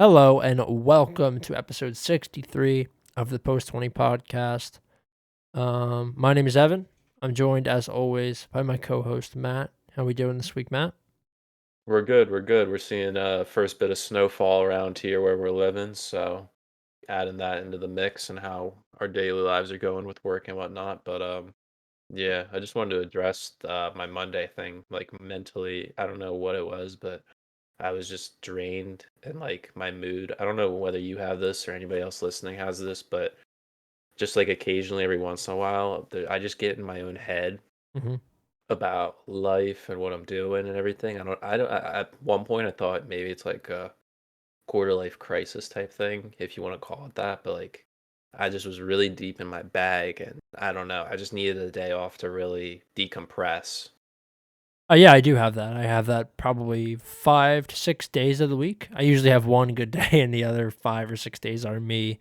Hello and welcome to episode 63 of the Post20 Podcast. My name is Evan. I'm joined, as always, by my co-host, Matt. How we doing this week, Matt? We're good. We're good. We're seeing first bit of snowfall around here where we're living, so adding that into the mix and how our daily lives are going with work and whatnot. But yeah, I just wanted to address my Monday thing. Like mentally, I don't know what it was, but I was just drained and like my mood. I don't know whether you have this or anybody else listening has this, but just like occasionally, every once in a while, I just get in my own head Mm-hmm. about life and what I'm doing and everything. At one point I thought maybe it's like a quarter life crisis type thing, if you want to call it that, but like I just was really deep in my bag and I don't know, I just needed a day off to really decompress. Yeah, I do have that. I have that probably 5 to 6 days of the week. I usually have one good day, and the other 5 or 6 days are me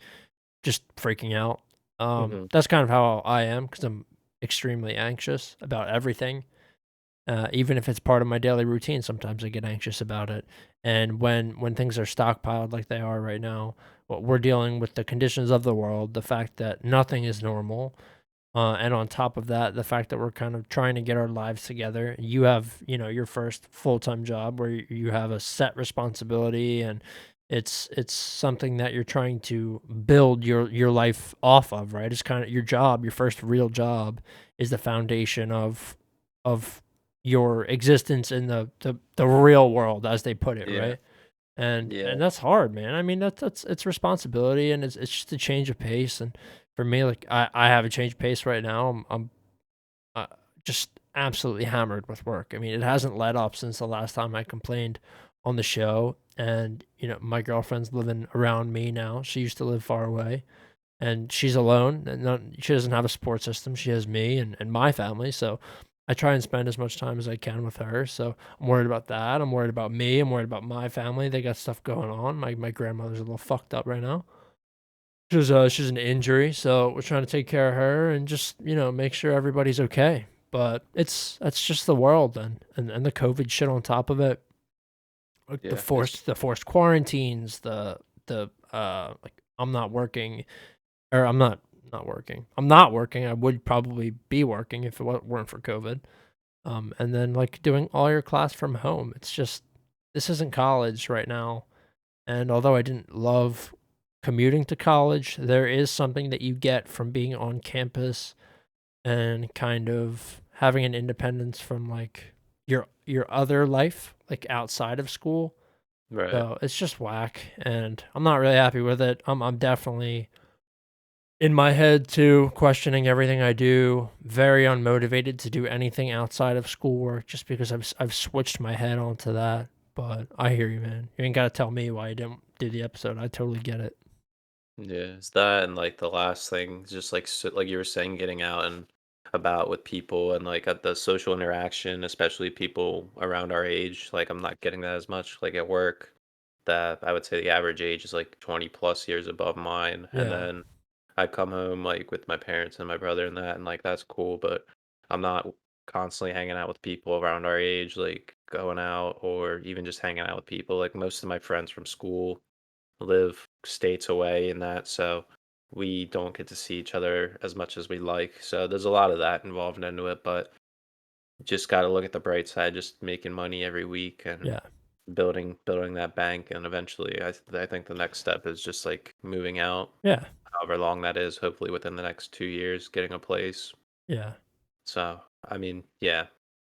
just freaking out. Hmm. That's kind of how I am because I'm extremely anxious about everything. Even if it's part of my daily routine, sometimes I get anxious about it. And when things are stockpiled like they are right now, what we're dealing with the conditions of the world, the fact that nothing is normal, and on top of that, the fact that we're kind of trying to get our lives together. You have, your first full time job where you have a set responsibility, and it's something that you're trying to build your life off of, right? It's kind of your job, your first real job is the foundation of your existence in the real world, as they put it, Yeah. right? And Yeah. that's hard, man. I mean, that's it's responsibility, and it's just a change of pace. And for me, like I have a change of pace right now. I'm just absolutely hammered with work. I mean, it hasn't let up since the last time I complained on the show. And my girlfriend's living around me now. She used to live far away, and she's alone, and she doesn't have a support system. She has me and my family. So I try and spend as much time as I can with her. So I'm worried about that. I'm worried about me. I'm worried about my family. They got stuff going on. My grandmother's a little fucked up right now. She's an injury, so we're trying to take care of her and just make sure everybody's okay. But that's just the world, and the COVID shit on top of it, like the Yeah. forced It's the forced quarantines, the like I'm not working, or I'm not working. I'm not working. I would probably be working if it weren't for COVID. And then like doing all your class from home. It's just this isn't college right now. And although I didn't love commuting to college, there is something that you get from being on campus and kind of having an independence from like your other life, like outside of school. right. So it's just whack, and I'm not really happy with it. I'm definitely in my head too, questioning everything I do, very unmotivated to do anything outside of schoolwork just because I've switched my head onto that. But I hear you, man. You ain't got to tell me why you didn't do the episode. I totally get it. Yeah, it's that and like the last thing, just like like you were saying, getting out and about with people and like at the social interaction, especially people around our age. Like I'm not getting that as much. Like at work, that I would say the average age is like 20 plus years above mine. And Yeah. then I come home like with my parents and my brother and that, and like that's cool, but I'm not constantly hanging out with people around our age, like going out or even just hanging out with people. Like most of my friends from school live states away and that, so we don't get to see each other as much as we like. So there's a lot of that involved into it, but just got to look at the bright side, just making money every week and Yeah. building that bank. And eventually I think the next step is just like moving out, Yeah. however long that is, hopefully within the next 2 years, getting a place. Yeah. So I mean, yeah.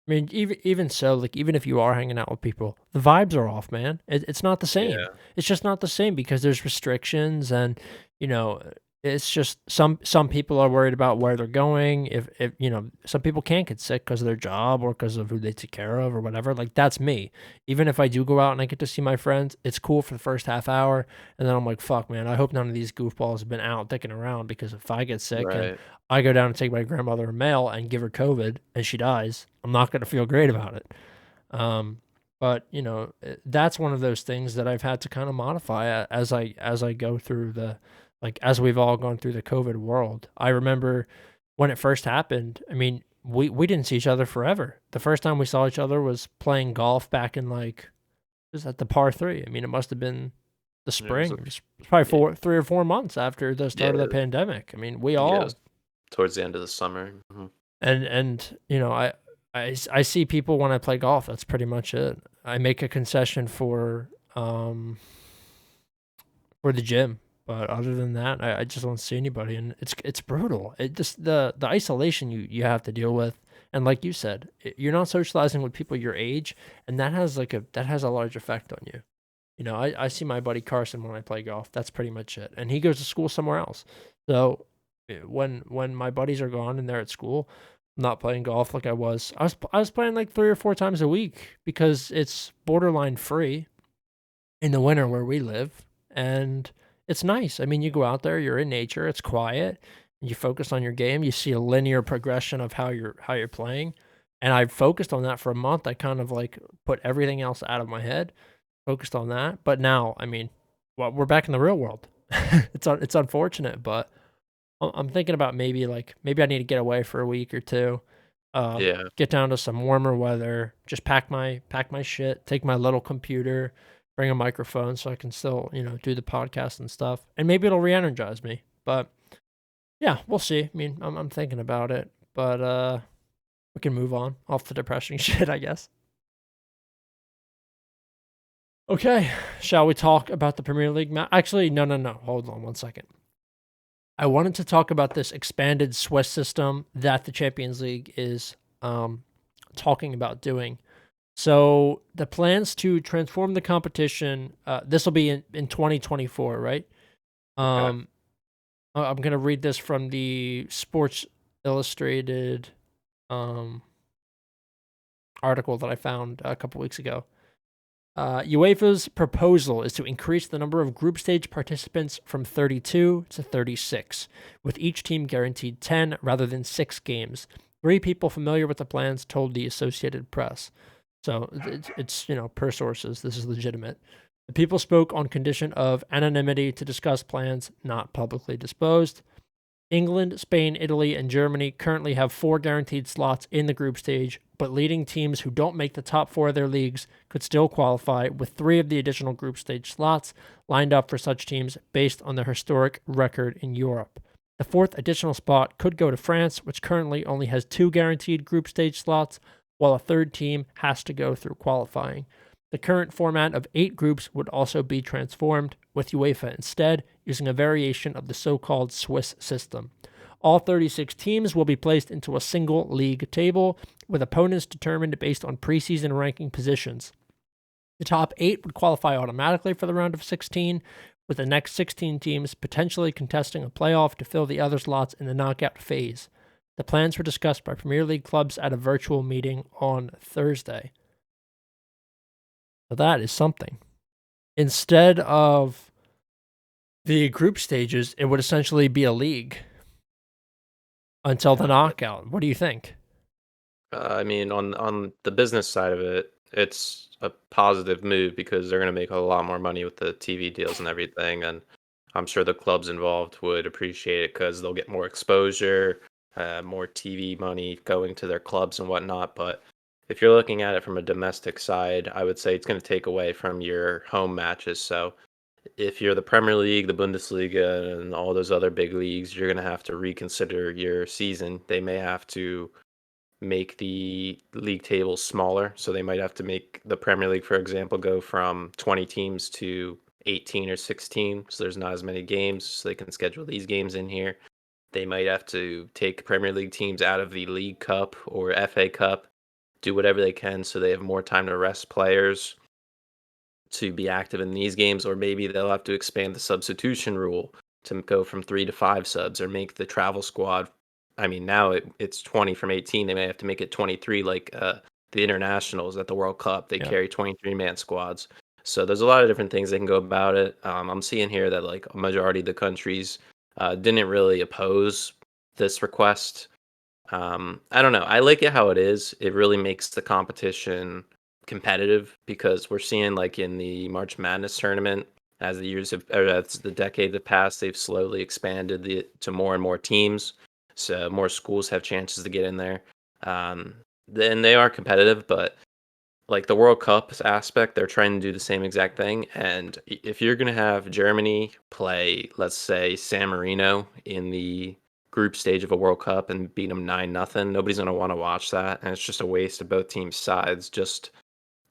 I mean, even so, like even if you are hanging out with people, the vibes are off, man. It's not the same. Yeah. It's just not the same because there's restrictions, and you know, it's just some people are worried about where they're going. If some people can't get sick because of their job or because of who they take care of or whatever. Like that's me. Even if I do go out and I get to see my friends, it's cool for the first half hour, and then I'm like, fuck, man. I hope none of these goofballs have been out dicking around because if I get sick and Right. I go down and take my grandmother a mail and give her COVID and she dies, I'm not going to feel great about it. Um, but that's one of those things that I've had to kind of modify as I go through as we've all gone through the COVID world. I remember when it first happened. I mean, we didn't see each other forever. The first time we saw each other was playing golf back in like, was at the par three. I mean, it must have been the Yeah, it was spring. It was probably yeah, 3 or 4 months after the start of the yeah, pandemic. I mean, we yeah, it all was towards the end of the summer. and I see people when I play golf. That's pretty much it. I make a concession for the gym, but other than that, I just don't see anybody, and it's brutal. It just the isolation you have to deal with, and like you said, you're not socializing with people your age, and that has a large effect on you. I see my buddy Carson when I play golf. That's pretty much it, and he goes to school somewhere else. So when my buddies are gone and they're at school, I'm not playing golf like I was. I was playing like 3 or 4 times a week because it's borderline free in the winter where we live, and it's nice. I mean, you go out there, you're in nature, it's quiet, and you focus on your game. You see a linear progression of how you're playing, and I focused on that for a month. I kind of like put everything else out of my head, focused on that. But now, I mean, well, we're back in the real world. It's unfortunate, but I'm thinking about maybe I need to get away for a week or two, Yeah, get down to some warmer weather, just pack my shit, take my little computer, bring a microphone so I can still do the podcast and stuff, and maybe it'll re-energize me. But yeah, we'll see. I mean, I'm thinking about it, but we can move on off the depressing shit, I guess. Okay, shall we talk about the Premier League match? Actually, no. Hold on one second. I wanted to talk about this expanded Swiss system that the Champions League is talking about doing. So the plans to transform the competition, this will be in 2024, right? okay. Um, I'm going to read this from the Sports Illustrated um, article that I found a couple weeks ago. UEFA's proposal is to increase the number of group stage participants from 32 to 36, with each team guaranteed 10 rather than 6 games. 3 people familiar with the plans told the Associated Press. So it's per sources, this is legitimate. The people spoke on condition of anonymity to discuss plans not publicly disclosed. England, Spain, Italy, and Germany currently have 4 guaranteed slots in the group stage, but leading teams who don't make the top 4 of their leagues could still qualify, with 3 of the additional group stage slots lined up for such teams based on their historic record in Europe. The 4th additional spot could go to France, which currently only has 2 guaranteed group stage slots, while a 3rd team has to go through qualifying. The current format of 8 groups would also be transformed, with UEFA instead using a variation of the so-called Swiss system. All 36 teams will be placed into a single league table, with opponents determined based on preseason ranking positions. The top 8 would qualify automatically for the round of 16, with the next 16 teams potentially contesting a playoff to fill the other slots in the knockout phase. The plans were discussed by Premier League clubs at a virtual meeting on Thursday. So that is something. Instead of the group stages, it would essentially be a league until the Yeah. knockout. What do you think? I mean, on the business side of it, it's a positive move because they're going to make a lot more money with the TV deals and everything, and I'm sure the clubs involved would appreciate it because they'll get more exposure, more TV money going to their clubs and whatnot. But if you're looking at it from a domestic side, I would say it's going to take away from your home matches. So if you're the Premier League, the Bundesliga, and all those other big leagues, you're going to have to reconsider your season. They may have to make the league tables smaller. So they might have to make the Premier League, for example, go from 20 teams to 18 or 16. So there's not as many games. So they can schedule these games in here. They might have to take Premier League teams out of the League Cup or FA Cup, do whatever they can so they have more time to rest players to be active in these games, or maybe they'll have to expand the substitution rule to go from 3 to 5 subs, or make the travel squad. I mean, now it's 20 from 18. They may have to make it 23, like the internationals at the World Cup. They Yeah. carry 23-man squads. So there's a lot of different things they can go about it. I'm seeing here that like a majority of the countries didn't really oppose this request. I don't know. I like it how it is. It really makes the competition competitive because we're seeing like in the March Madness tournament, as the years have or as the decade have passed, they've slowly expanded to more and more teams, so more schools have chances to get in there. Then they are competitive, but like the World Cup aspect, they're trying to do the same exact thing. And if you're going to have Germany play, let's say, San Marino in the group stage of a World Cup and beat them 9-0, nobody's going to want to watch that. And it's just a waste of both teams' sides just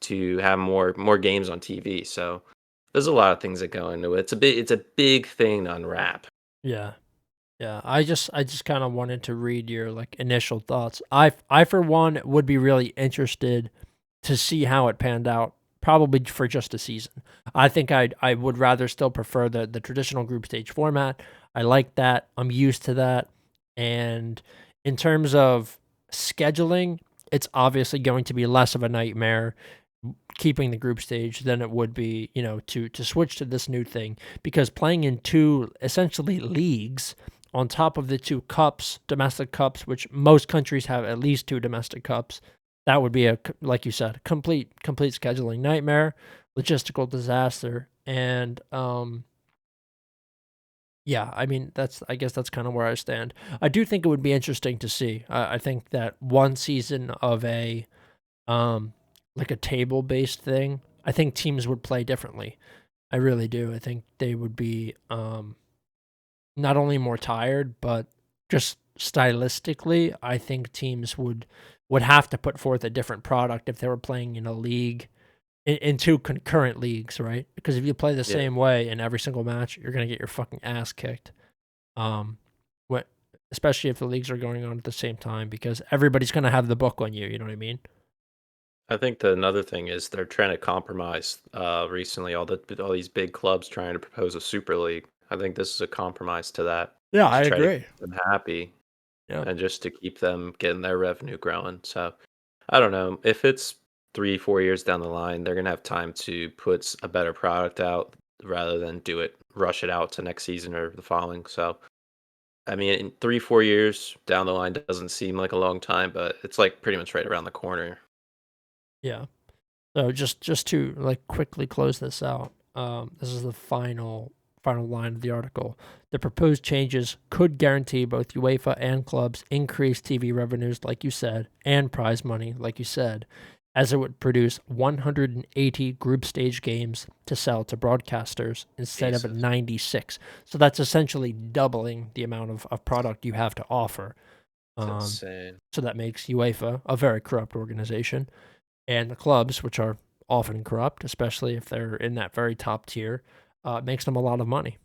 to have more games on TV. So there's a lot of things that go into it. It's a big thing to unwrap. Yeah. Yeah, I just kind of wanted to read your like initial thoughts. I for one would be really interested to see how it panned out, probably for just a season. I think I would rather still prefer the traditional group stage format. I like that. I'm used to that. And in terms of scheduling, it's obviously going to be less of a nightmare keeping the group stage than it would be, to switch to this new thing, because playing in two essentially leagues on top of the two cups, domestic cups, which most countries have at least two domestic cups, that would be like you said, complete scheduling nightmare, logistical disaster, and yeah, I mean I guess that's kind of where I stand. I do think it would be interesting to see. I think that one season of a um like a table based thing, I think teams would play differently. I really do. I think they would be not only more tired, but just stylistically, I think teams would have to put forth a different product if they were playing in a league in two concurrent leagues, right? Because if you play the Yeah. same way in every single match, you're gonna get your fucking ass kicked. Um, what especially if the leagues are going on at the same time, because everybody's gonna have the book on you. You know what I mean? I think that another thing is they're trying to compromise recently all these big clubs trying to propose a super league. I think this is a compromise to that Yeah, to I try to agree. keep them happy Yeah. and just to keep them getting their revenue growing. So I don't know if it's 3, 4 years down the line, they're gonna have time to put a better product out rather than rush it out to next season or the following. So I mean, in 3, 4 years down the line doesn't seem like a long time, but it's like pretty much right around the corner. Yeah. So just to like quickly close this out, this is the final line of the article. The proposed changes could guarantee both UEFA and clubs increased TV revenues, like you said, and prize money, like you said, as it would produce 180 group stage games to sell to broadcasters instead of Jesus, 96. So that's essentially doubling the amount of product you have to offer. it's Um, insane. so that makes UEFA a very corrupt organization, and the clubs, which are often corrupt, especially if they're in that very top tier, makes them a lot of money.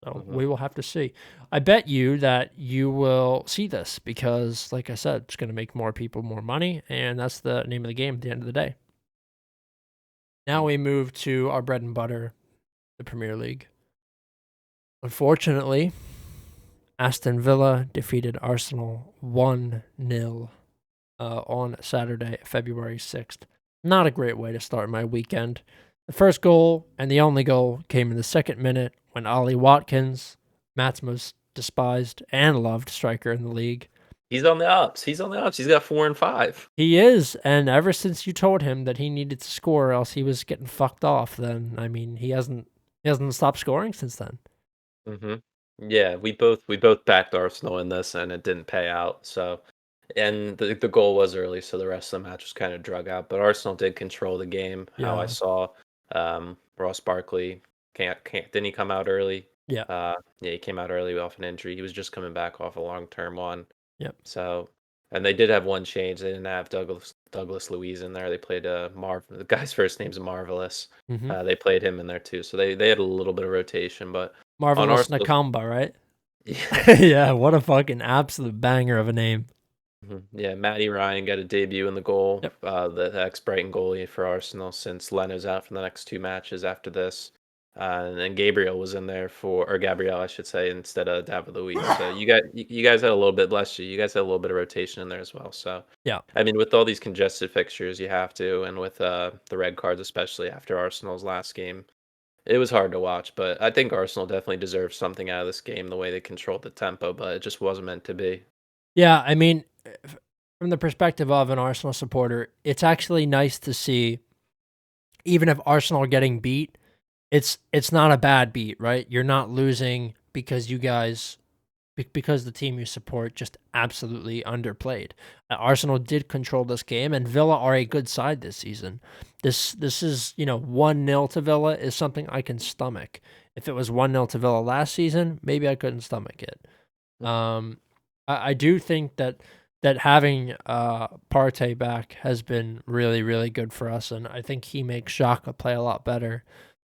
So Hmm. we will have to see. I bet you that you will see this because, like I said, it's going to make more people more money, and that's the name of the game at the end of the day. Now we move to our bread and butter, the Premier League. Unfortunately, Aston Villa defeated Arsenal 1-0 on Saturday, February 6th. Not a great way to start my weekend. The first goal and the only goal came in the second minute when Ollie Watkins, Matt's most despised and loved striker in the league. He's on the ups. He's on the ups. He's got 4 and 5. He is, and ever since you told him that he needed to score or else he was getting fucked off, then I mean he hasn't stopped scoring since then. Hmm. Yeah, we both backed Arsenal in this, and it didn't pay out. So, and the goal was early, so the rest of the match was kind of drug out. But Arsenal did control the game. How I Yeah, saw, Ross Barkley can't didn't he come out early? yeah, Yeah, he came out early off an injury. He was just coming back off a long term one. yep. So, and they did have one change. They didn't have Douglas Louise in there. They played the guy's first name's Marvelous. hmm They played him in there too. So they had a little bit of rotation, but on Marvelous Arsenal's Nakamba, right? yeah, Yeah, what a fucking absolute banger of a name. yeah, Matty Ryan got a debut in the goal. Yep. The ex-Brighton goalie for Arsenal since Leno's out for the next 2 matches after this. And then Gabriel was in there or Gabriel, I should say, instead of David Luiz. So you guys had a little bit, bless you. You guys had a little bit of rotation in there as well. So Yeah. I mean, with all these congested fixtures, you have to, and with the red cards, especially after Arsenal's last game, it was hard to watch. But I think Arsenal definitely deserves something out of this game, the way they controlled the tempo, but it just wasn't meant to be. Yeah, I mean, from the perspective of an Arsenal supporter, it's actually nice to see, even if Arsenal are getting beat, it's not a bad beat, right? You're not losing because the team you support just absolutely underplayed. Arsenal did control this game, and Villa are a good side this season. This is 1-0 to Villa is something I can stomach. If it was 1-0 to Villa last season, maybe I couldn't stomach it. Um, I do think that having Partey back has been really, really good for us, and I think he makes Xhaka play a lot better.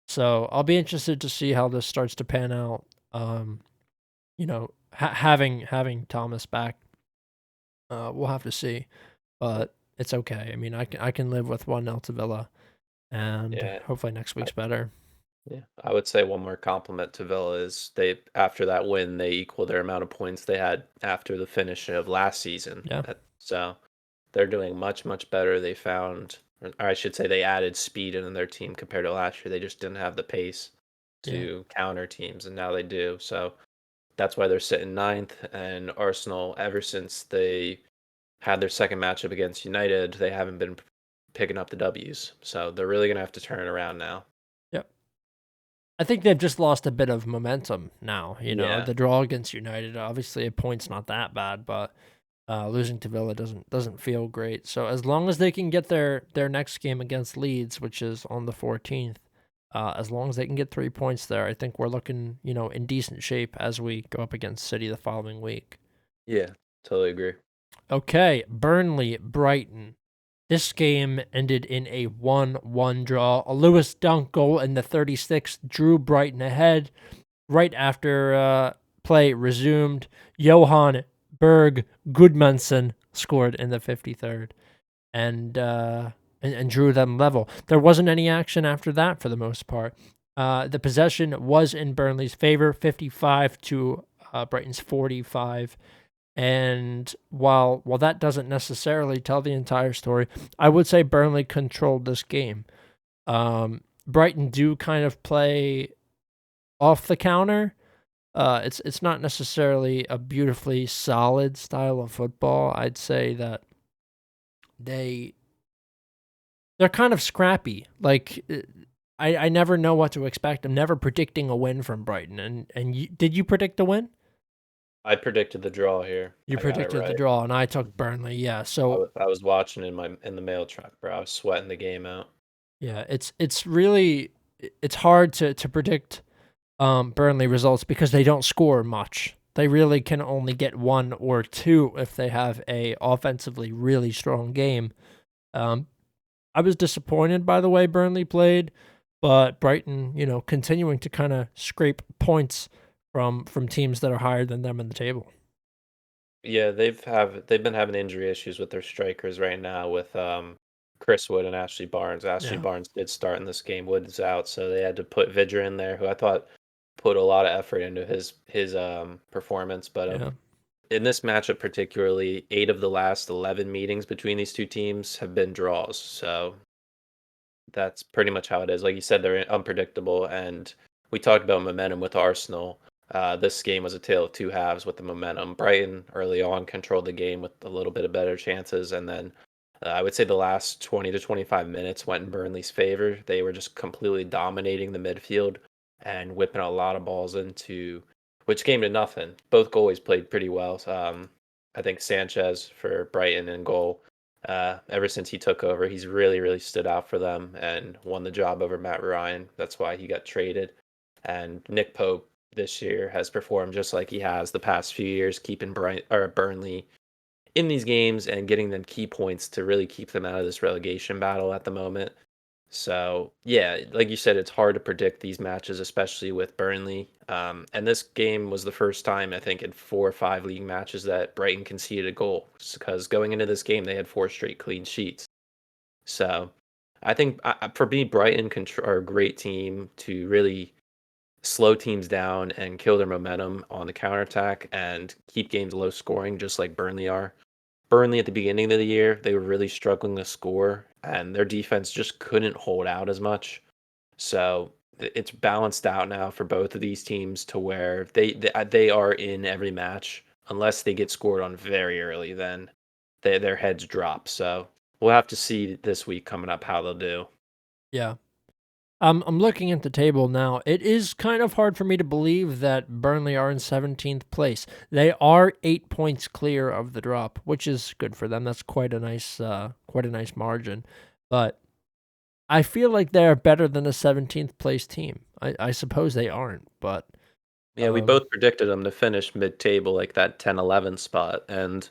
So I'll be interested to see how this starts to pan out. Having Thomas back, we'll have to see, but it's okay. I mean, I can live with 1-0 to Villa, and Yeah, hopefully next I, week's better. yeah. I would say one more compliment to Villa is they after that win they equal their amount of points they had after the finish of last season. Yeah, So they're doing much much better. They found, or I should say, they added speed in their team compared to last year. They just didn't have the pace yeah, to counter teams, and now they do. So that's why they're sitting ninth. And Arsenal, ever since they had their second matchup against United, they haven't been picking up the W's. So they're really gonna have to turn it around now. yep. I think they've just lost a bit of momentum now. Yeah, The draw against United, obviously a point's not that bad, but losing to Villa doesn't feel great. So as long as they can get their next game against Leeds, which is on the 14th, as long as they can get 3 points there, I think we're looking in decent shape as we go up against City the following week. yeah, totally agree. Okay, Burnley Brighton. This game ended in a 1-1 draw. A Lewis Dunk goal in the 36th drew Brighton ahead. Right after play resumed, Johan Berg Gudmundsson scored in the 53rd and drew them level. There wasn't any action after that for the most part. The possession was in Burnley's favor, 55 to Brighton's 45. And while that doesn't necessarily tell the entire story, I would say Burnley controlled this game. Brighton do kind of play off the counter. It's not necessarily a beautifully solid style of football. I'd say that they're kind of scrappy. Like I never know what to expect. I'm never predicting a win from Brighton. And did you predict a win? I predicted the draw here. You I got it predicted the right. draw, and I took Burnley. Yeah, so I was watching in the mail truck, bro. I was sweating the game out. yeah, it's really it's hard to predict Burnley results because they don't score much. They really can only get one or two if they have a offensively really strong game. Um, I was disappointed by the way Burnley played, but Brighton, continuing to kind of scrape points from teams that are higher than them in the table. Yeah, they've been having injury issues with their strikers right now with Chris Wood and Ashley Barnes. Ashley Yeah, Barnes did start in this game. Wood is out, so they had to put Vidra in there, who I thought put a lot of effort into his performance. But yeah, in this matchup particularly, 8 of the last 11 meetings between these two teams have been draws. So that's pretty much how it is. Like you said, they're unpredictable, and we talked about momentum with Arsenal. This game was a tale of two halves with the momentum. Brighton early on controlled the game with a little bit of better chances, and then I would say the last 20 to 25 minutes went in Burnley's favor. They were just completely dominating the midfield and whipping a lot of balls into, which came to nothing. Both goalies played pretty well. I think Sanchez for Brighton in goal, ever since he took over, he's really, really stood out for them and won the job over Matt Ryan. That's why he got traded. And Nick Pope this year has performed just like he has the past few years, keeping Burnley in these games and getting them key points to really keep them out of this relegation battle at the moment. So yeah, like you said, it's hard to predict these matches, especially with Burnley. And this game was the first time I think in 4 or 5 league matches that Brighton conceded a goal. Because going into this game, they had 4 straight clean sheets. So I think for me, Brighton are a great team to really slow teams down and kill their momentum on the counterattack and keep games low scoring, just like Burnley are. Burnley at the beginning of the year, they were really struggling to score, and their defense just couldn't hold out as much. So it's balanced out now for both of these teams to where they are in every match unless they get scored on very early. Then their heads drop. So we'll have to see this week coming up how they'll do. yeah. I'm looking at the table now. It is kind of hard for me to believe that Burnley are in 17th place. They are 8 points clear of the drop, which is good for them. That's quite a nice margin. But I feel like they're better than a 17th place team. I suppose they aren't, but Yeah, we both predicted them to finish mid-table, like that 10-11 spot, and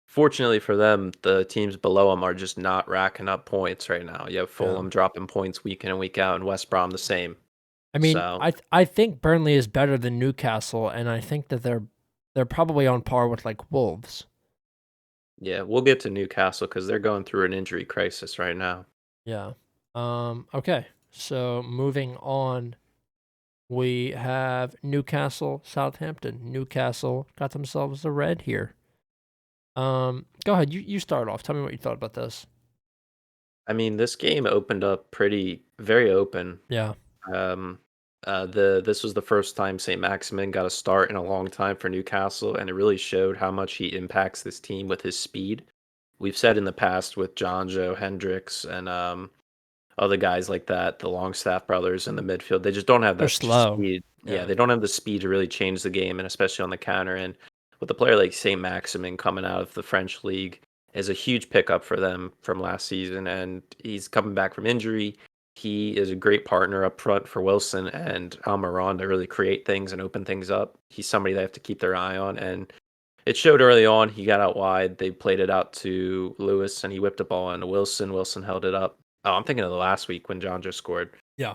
fortunately for them, the teams below them are just not racking up points right now. You have yeah. Fulham dropping points week in and week out, and West Brom the same. I mean, So, I think Burnley is better than Newcastle, and I think that they're probably on par with like Wolves. yeah, we'll get to Newcastle because they're going through an injury crisis right now. Yeah. Okay. So moving on, we have Newcastle, Southampton. Newcastle got themselves a red here. Go ahead. You start off. Tell me what you thought about this. I mean, this game opened up very open. Yeah. Um, this was the first time St. Maximin got a start in a long time for Newcastle, and it really showed how much he impacts this team with his speed. We've said in the past with John Joe Hendricks and other guys like that, the Longstaff brothers in the midfield, they just don't have They're that slow. speed. Yeah, Yeah. they don't have the speed to really change the game, and especially on the counter. And with a player like St. Maximin coming out of the French league is a huge pickup for them from last season, and he's coming back from injury. He is a great partner up front for Wilson and Almiron to really create things and open things up. He's somebody they have to keep their eye on, and it showed early on. He got out wide. They played it out to Lewis, and he whipped the ball into Wilson. Wilson held it up. Oh, I'm thinking of the last week when John just scored. Yeah.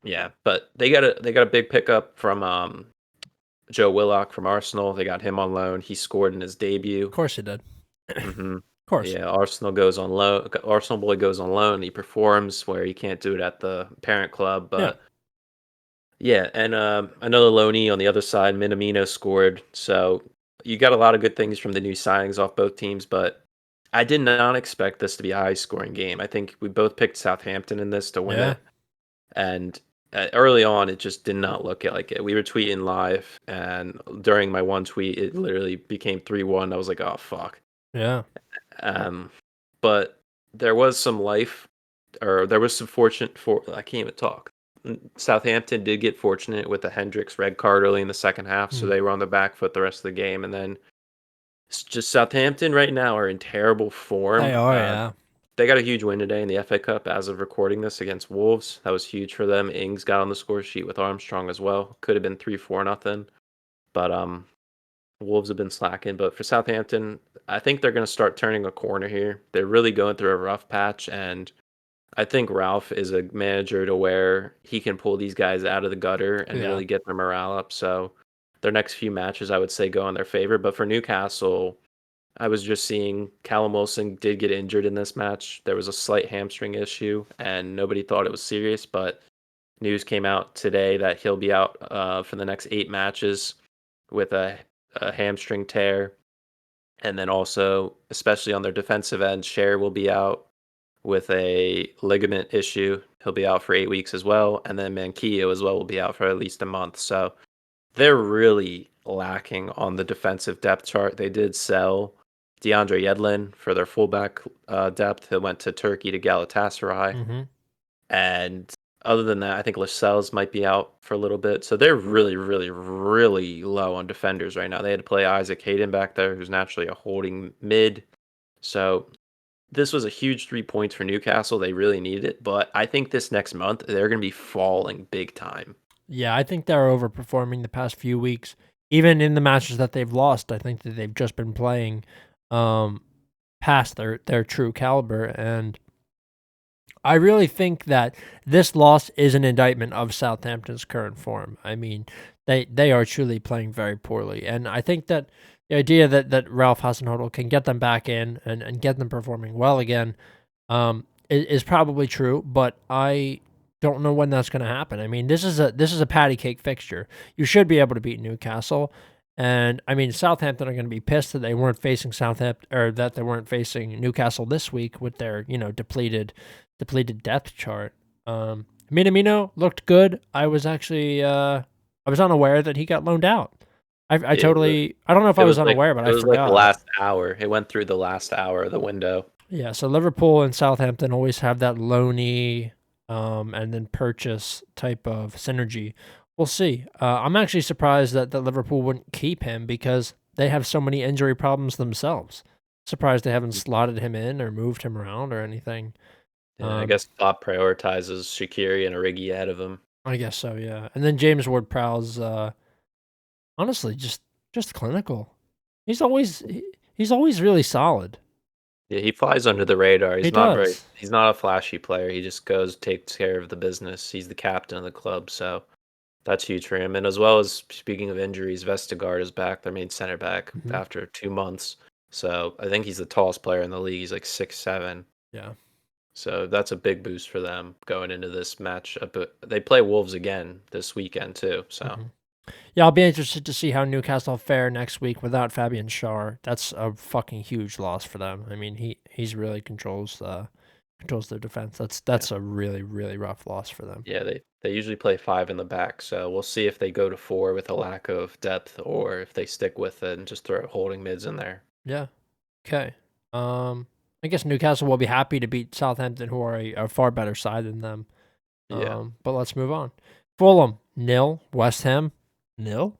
Yeah, but they got a big pickup from Joe Willock from Arsenal. They got him on loan. He scored in his debut. Of course you did. hmm Of course. Yeah, Arsenal goes on loan. Arsenal boy goes on loan. He performs where he can't do it at the parent club. Yeah. But yeah, and another loanee on the other side, Minamino scored. So you got a lot of good things from the new signings off both teams. But I did not expect this to be a high scoring game. I think we both picked Southampton in this to win Yeah. it. And early on, it just did not look like it. We were tweeting live, and during my one tweet, it literally became 3-1. I was like, oh, fuck. Yeah. Um, but there was some life, or there was some fortune for. I can't even talk. Southampton did get fortunate with the Hendricks red card early in the second half, so Mm. they were on the back foot the rest of the game. And then it's just Southampton right now are in terrible They form. are. Yeah. They got a huge win today in the FA Cup as of recording this against Wolves. That was huge for them. Ings got on the score sheet with Armstrong as well. Could have been 3-4 nothing. But Wolves have been slacking. But for Southampton, I think they're going to start turning a corner here. They're really going through a rough patch, and I think Ralph is a manager to where he can pull these guys out of the gutter and Yeah. really get their morale up. So their next few matches, I would say, go in their favor. But for Newcastle, I was just seeing Callum Wilson did get injured in this match. There was a slight hamstring issue, and nobody thought it was serious. But news came out today that he'll be out for the next 8 matches with a hamstring tear. And then also, especially on their defensive end, Cher will be out with a ligament issue. He'll be out for 8 weeks as well. And then Manquillo as well will be out for at least a month. So they're really lacking on the defensive depth chart. They did sell DeAndre Yedlin for their fullback depth. It went to Turkey to Galatasaray. Mm-hmm. And other than that, I think Lascelles might be out for a little bit. So they're really, really, really low on defenders right now. They had to play Isaac Hayden back there, who's naturally a holding mid. So this was a huge 3 points for Newcastle. They really needed it. But I think this next month, they're going to be falling big time. Yeah, I think they're overperforming the past few weeks. Even in the matches that they've lost, I think that they've just been playing past their true caliber. And I really think that this loss is an indictment of Southampton's current form. I mean, they are truly playing very poorly. And I think that the idea that Ralph Hasenhüttl can get them back in and get them performing well again is probably true, but I don't know when that's going to happen. I mean, this is a patty cake fixture. You should be able to beat Newcastle, and I mean Southampton are going to be pissed that they weren't facing Southampton or that they weren't facing Newcastle this week with their depleted depth chart. Minamino looked good. I was actually I was unaware that he got loaned out. I It, totally I don't know if I was unaware, but it I was like the forgot. last hour. It went through the last hour of the window. Yeah, so Liverpool and Southampton always have that loanee and then purchase type of synergy. We'll see. I'm actually surprised that Liverpool wouldn't keep him because they have so many injury problems themselves. Surprised they haven't slotted him in or moved him around or anything. Yeah, I Um, guess Klopp prioritizes Shaqiri and Origi ahead of him. I guess so, yeah. And then James Ward-Prowse, honestly, just clinical. He's always really solid. Yeah, he flies under the radar. He does. He's not a flashy player. He just goes, takes care of the business. He's the captain of the club, so that's huge for him. And as well as speaking of injuries, Vestergaard is back, their main center back, Mhm. after 2 months. So I think he's the tallest player in the league. He's like 6'7". Yeah. So that's a big boost for them going into this match. But they play Wolves again this weekend too. So Mhm. Yeah, I'll be interested to see how Newcastle fare next week without Fabian Schär. That's a fucking huge loss for them. I mean, he's really controls their defense. yeah, That's a really really rough loss for them. yeah, they usually play five in the back. So we'll see if they go to four with a lack of depth, or if they stick with it and just throw holding mids in there. Yeah. Okay. I guess Newcastle will be happy to beat Southampton, who are a far better side than them. Yeah, But let's move on. Fulham 0, West Ham 0.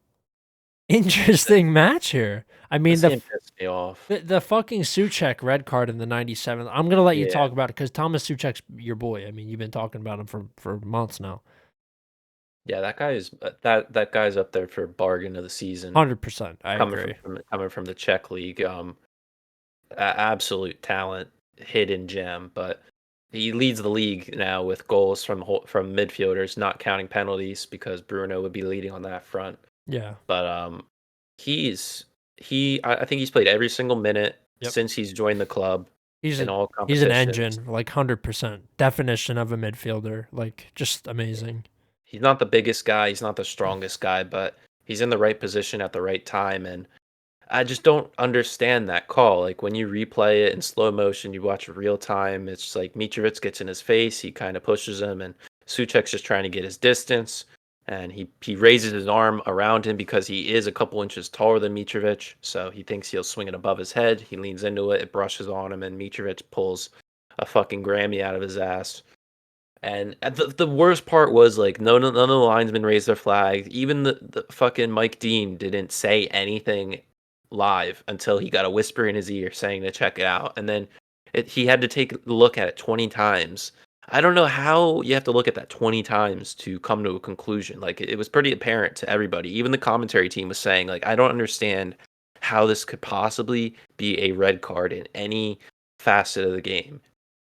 Interesting match here. I mean this game pissed me off. the fucking Suchek red card in the 97th. I'm gonna let you Yeah, talk about it because Thomas Suchek's your boy. I mean, you've been talking about him for months now. yeah, that guy is that guy's up there for bargain of the season. 100%. I Coming agree. coming from the Czech league, absolute talent, hidden gem. But he leads the league now with goals from midfielders, not counting penalties because Bruno would be leading on that front. Yeah. But he's I think he's played every single minute Yep. since he's joined the club He's in a all he's an competitions. engine, like 100%. Definition of a midfielder. Like just amazing. He's not the biggest guy, he's not the strongest guy, but he's in the right position at the right time. And I just don't understand that call. Like when you replay it in slow motion, you watch it real time. It's like Mitrovic gets in his face, he kind of pushes him, and Suchek's just trying to get his distance. And he raises his arm around him because he is a couple inches taller than Mitrovic. So he thinks he'll swing it above his head. He leans into it, it brushes on him, and Mitrovic pulls a fucking Grammy out of his ass. And the worst part was like none of the linesmen raised their flag. Even the fucking Mike Dean didn't say anything live until he got a whisper in his ear saying to check it out. And then he had to take a look at it 20 times. I don't know how you have to look at that 20 times to come to a conclusion. Like it was pretty apparent to everybody. Even the commentary team was saying like I don't understand how this could possibly be a red card in any facet of the game.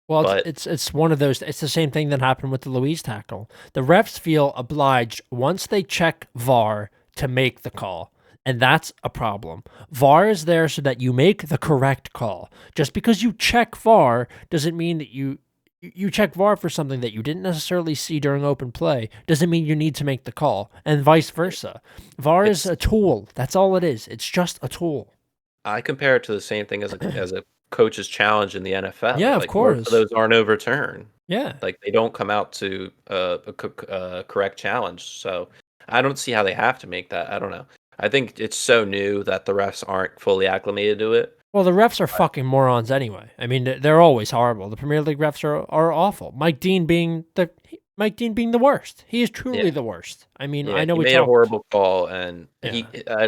Well, But it's one of those. It's the same thing that happened with the Louise tackle. The refs feel obliged once they check VAR to make the call, and that's a problem. VAR is there so that you make the correct call. Just because you check VAR doesn't mean that you check VAR for something that you didn't necessarily see during open play. Doesn't mean you need to make the call, and vice versa. VAR is it's a tool. That's all it is. It's just a tool. I compare it to the same thing as a coach's challenge in the NFL. Yeah, of Like most of course. those aren't overturned. Yeah. Like they don't come out to a correct challenge. So I don't see how they have to make that. I don't know. I think it's so new that the refs aren't fully acclimated to it. Well, the refs are fucking morons anyway. I mean, they're always horrible. The Premier League refs are awful. Mike Dean being the worst. He is truly Yeah. the worst. I mean, I Yeah, know he we made a talked. horrible call, and Yeah,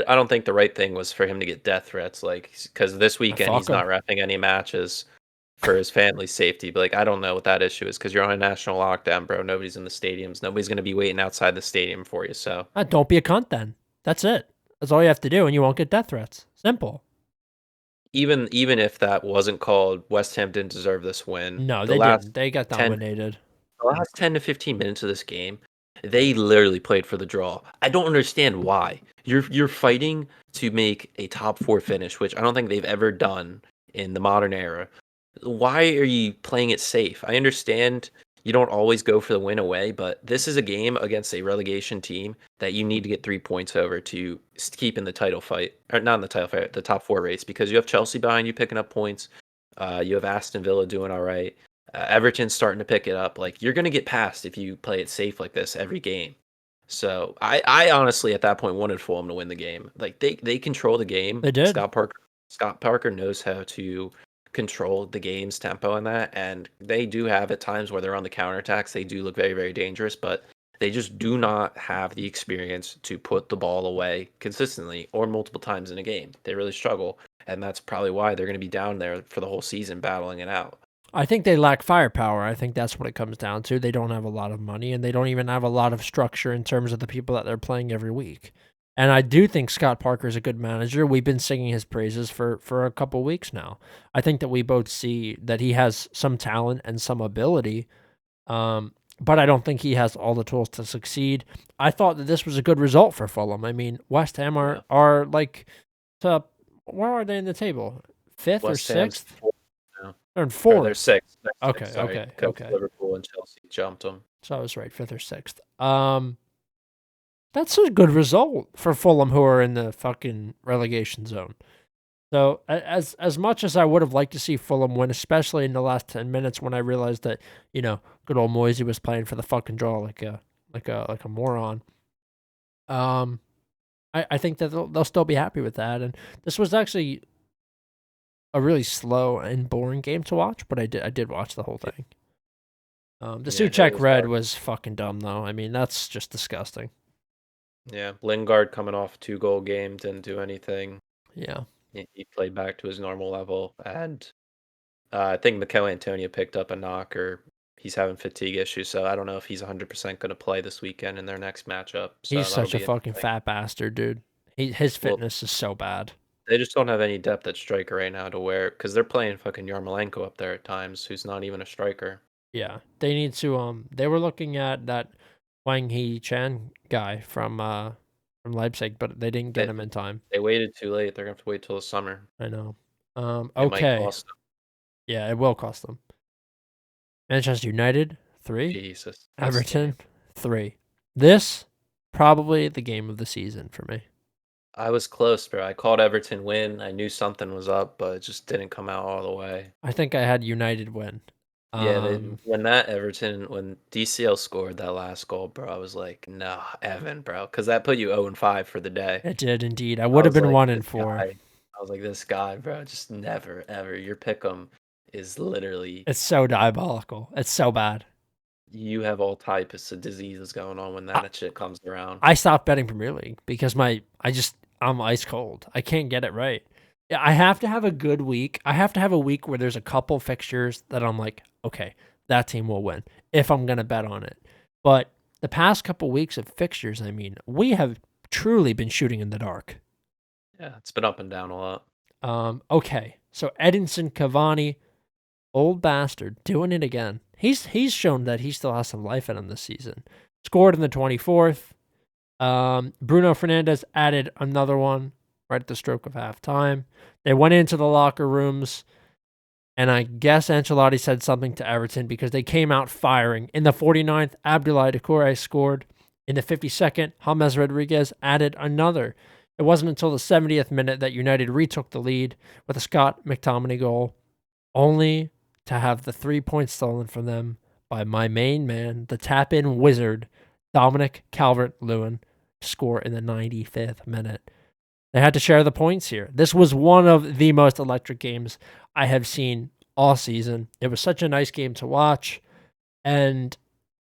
I don't think the right thing was for him to get death threats, like because this weekend fuck he's him. not repping any matches for his family's safety. But like, I don't know what that issue is because you're on a national lockdown, bro. Nobody's in the stadiums. Nobody's gonna be waiting outside the stadium for you. So Don't be a cunt then. That's it. That's all you have to do, and you won't get death threats. Simple. even if that wasn't called, West Ham didn't deserve this win. No, they didn't. They got 10 dominated. the last 10 to 15 minutes of this game, they literally played for the draw. I don't understand why. You're fighting to make a top 4 finish, which I don't think they've ever done in the modern era. Why are you playing it safe? I understand you don't always go for the win away, but this is a game against a relegation team that you need to get 3 points over to keep in the title fight, or not in the title fight, the top 4 race, because you have Chelsea behind you picking up points. You have Aston Villa doing all right. Everton's starting to pick it up. Like you're gonna get past if you play it safe like this every game. So I honestly at that point wanted Fulham to win the game. Like they control the game. They did. Scott Parker knows how to control the game's tempo in that. And they do have at times where they're on the counterattacks. They do look very, very dangerous, but they just do not have the experience to put the ball away consistently or multiple times in a game. They really struggle. And that's probably why they're going to be down there for the whole season battling it out. I think they lack firepower. I think that's what it comes down to. They don't have a lot of money, and they don't even have a lot of structure in terms of the people that they're playing every week. And I do think Scott Parker is a good manager. We've been singing his praises for a couple weeks now. I think that we both see that he has some talent and some ability, but I don't think he has all the tools to succeed. I thought that this was a good result for Fulham. I mean, West Ham are like, where are they in the table? Fifth or West Ham's sixth? fourth now. They're in Or fourth. they're sixth. Okay, Sorry. okay, 'Cause okay. Liverpool and Chelsea jumped them. So I was right, fifth or sixth. That's a good result for Fulham, who are in the fucking relegation zone. So as much as I would have liked to see Fulham win, especially in the last 10 minutes when I realized that, good old Moisey was playing for the fucking draw like a moron. I think that they'll still be happy with that. And this was actually a really slow and boring game to watch, but I did watch the whole thing. The Souček red was fucking dumb though. I mean, that's just disgusting. Yeah, Lingard coming off a 2-goal game, didn't do anything. Yeah. He played back to his normal level, and I think Mikel Antonio picked up a knock, or he's having fatigue issues, so I don't know if he's 100% going to play this weekend in their next matchup. So He's such a fucking fat bastard, dude. His fitness is so bad. They just don't have any depth at striker right now to wear, because they're playing fucking Yarmolenko up there at times, who's not even a striker. Yeah, they need to. They were looking at that Wang Hee-chan guy from Leipzig, but they didn't get him in time. They waited too late. They're gonna have to wait till the summer. I know. It Okay. might cost them. Yeah, it will cost them. Manchester United 3. Jesus. Everton 3. This probably the game of the season for me. I was close, bro. I called Everton win. I knew something was up, but it just didn't come out all the way. I think I had United win. Yeah, when DCL scored that last goal, bro, I was like, nah, Evan, bro, because that put you 0-5 for the day. It did indeed. I would have been like, 1-4. I was like, this guy, bro, just never, ever. Your pick'em is literally. It's so diabolical. It's so bad. You have all types of diseases going on when that shit comes around. I stopped betting Premier League because I'm ice cold. I can't get it right. I have to have a good week. I have to have a week where there's a couple fixtures that I'm like, okay, that team will win if I'm going to bet on it. But the past couple weeks of fixtures, I mean, we have truly been shooting in the dark. Yeah, it's been up and down a lot. Okay, so Edinson Cavani, old bastard, doing it again. He's shown that he still has some life in him this season. Scored in the 24th. Bruno Fernandes added another one right at the stroke of halftime. They went into the locker rooms, and I guess Ancelotti said something to Everton because they came out firing. In the 49th, Abdoulaye Doucouré scored. In the 52nd, James Rodriguez added another. It wasn't until the 70th minute that United retook the lead with a Scott McTominay goal, only to have the 3 points stolen from them by my main man, the tap-in wizard, Dominic Calvert-Lewin, score in the 95th minute. They had to share the points here. This was one of the most electric games I have seen all season. It was such a nice game to watch. And,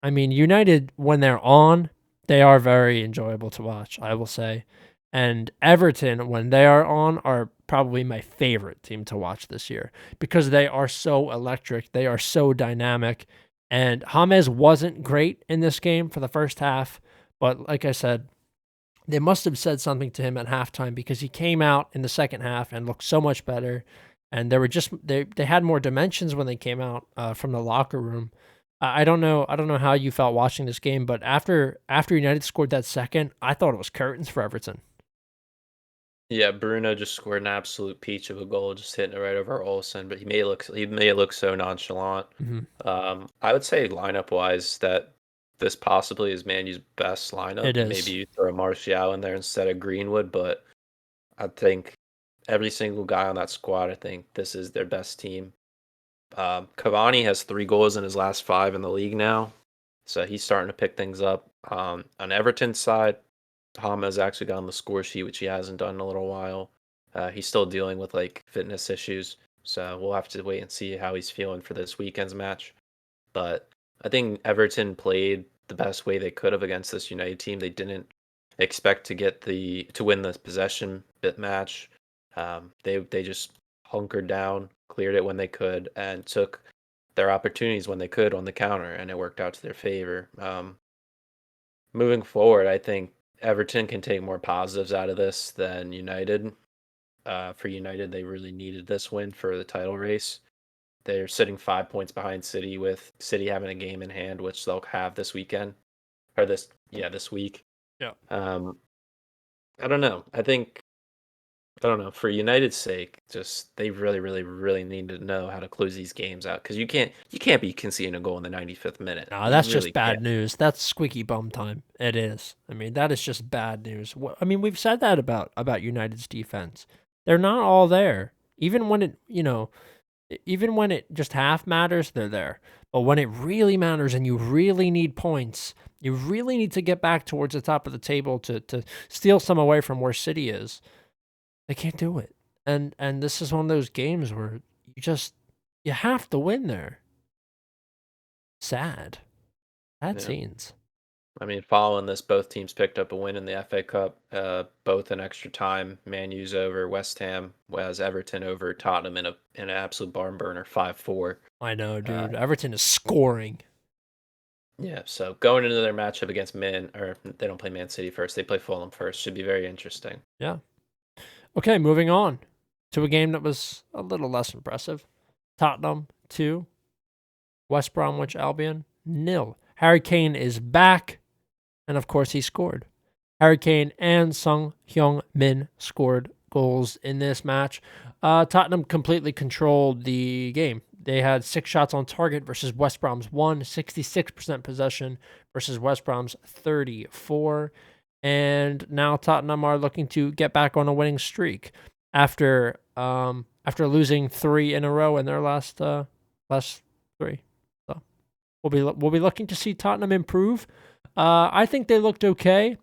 I mean, United, when they're on, they are very enjoyable to watch, I will say. And Everton, when they are on, are probably my favorite team to watch this year because they are so electric. They are so dynamic. And James wasn't great in this game for the first half. But like I said, they must have said something to him at halftime because he came out in the second half and looked so much better. And they were they had more dimensions when they came out from the locker room. I don't know how you felt watching this game, but after United scored that second, I thought it was curtains for Everton. Yeah, Bruno just scored an absolute peach of a goal, just hitting it right over Olsen. But he made it look so nonchalant. Mm-hmm. I would say lineup wise that this possibly is Man U's best lineup. It is. Maybe you throw Martial in there instead of Greenwood, but I think every single guy on that squad, I think this is their best team. Cavani has 3 goals in his last 5 in the league now, so he's starting to pick things up. On Everton's side, James actually got on the score sheet, which he hasn't done in a little while. He's still dealing with like fitness issues, So we'll have to wait and see how he's feeling for this weekend's match. But I think Everton played the best way they could have against this United team. They didn't expect to win the possession bit match. They just hunkered down, cleared it when they could, and took their opportunities when they could on the counter, and it worked out to their favor. Moving forward, I think Everton can take more positives out of this than United. For United, they really needed this win for the title race. They're sitting 5 points behind City, with City having a game in hand, which they'll have this weekend or this week. Yeah. I don't know. I don't know. For United's sake, just they really, really, really need to know how to close these games out, because you can't be conceding a goal in the 95th minute. No, You that's really just bad can't. news. That's squeaky bum time. It is. I mean, that is just bad news. I mean, we've said that about United's defense. They're not all there. Even when even when it just half matters, they're there. But when it really matters and you really need points, you really need to get back towards the top of the table to steal some away from where City is. They can't do it. And this is one of those games where you have to win there. Sad. Sad Yeah. scenes. I mean, following this, both teams picked up a win in the FA Cup, both in extra time. Man U's over West Ham, whereas Everton over Tottenham in an absolute barn burner, 5-4. I know, Uh, dude. Everton is scoring. yeah, so going into their matchup against they don't play Man City first, they play Fulham first. Should be very interesting. Yeah. Okay, moving on to a game that was a little less impressive. Tottenham 2, West Bromwich Albion 0. Harry Kane is back, and of course he scored. Harry Kane and Sung Hyung-min scored goals in this match. Tottenham completely controlled the game. They had 6 shots on target versus West Brom's 1, 66% possession versus West Brom's 34. And now Tottenham are looking to get back on a winning streak after losing 3 in a row in their last 3. So we'll be looking to see Tottenham improve. I think they looked okay.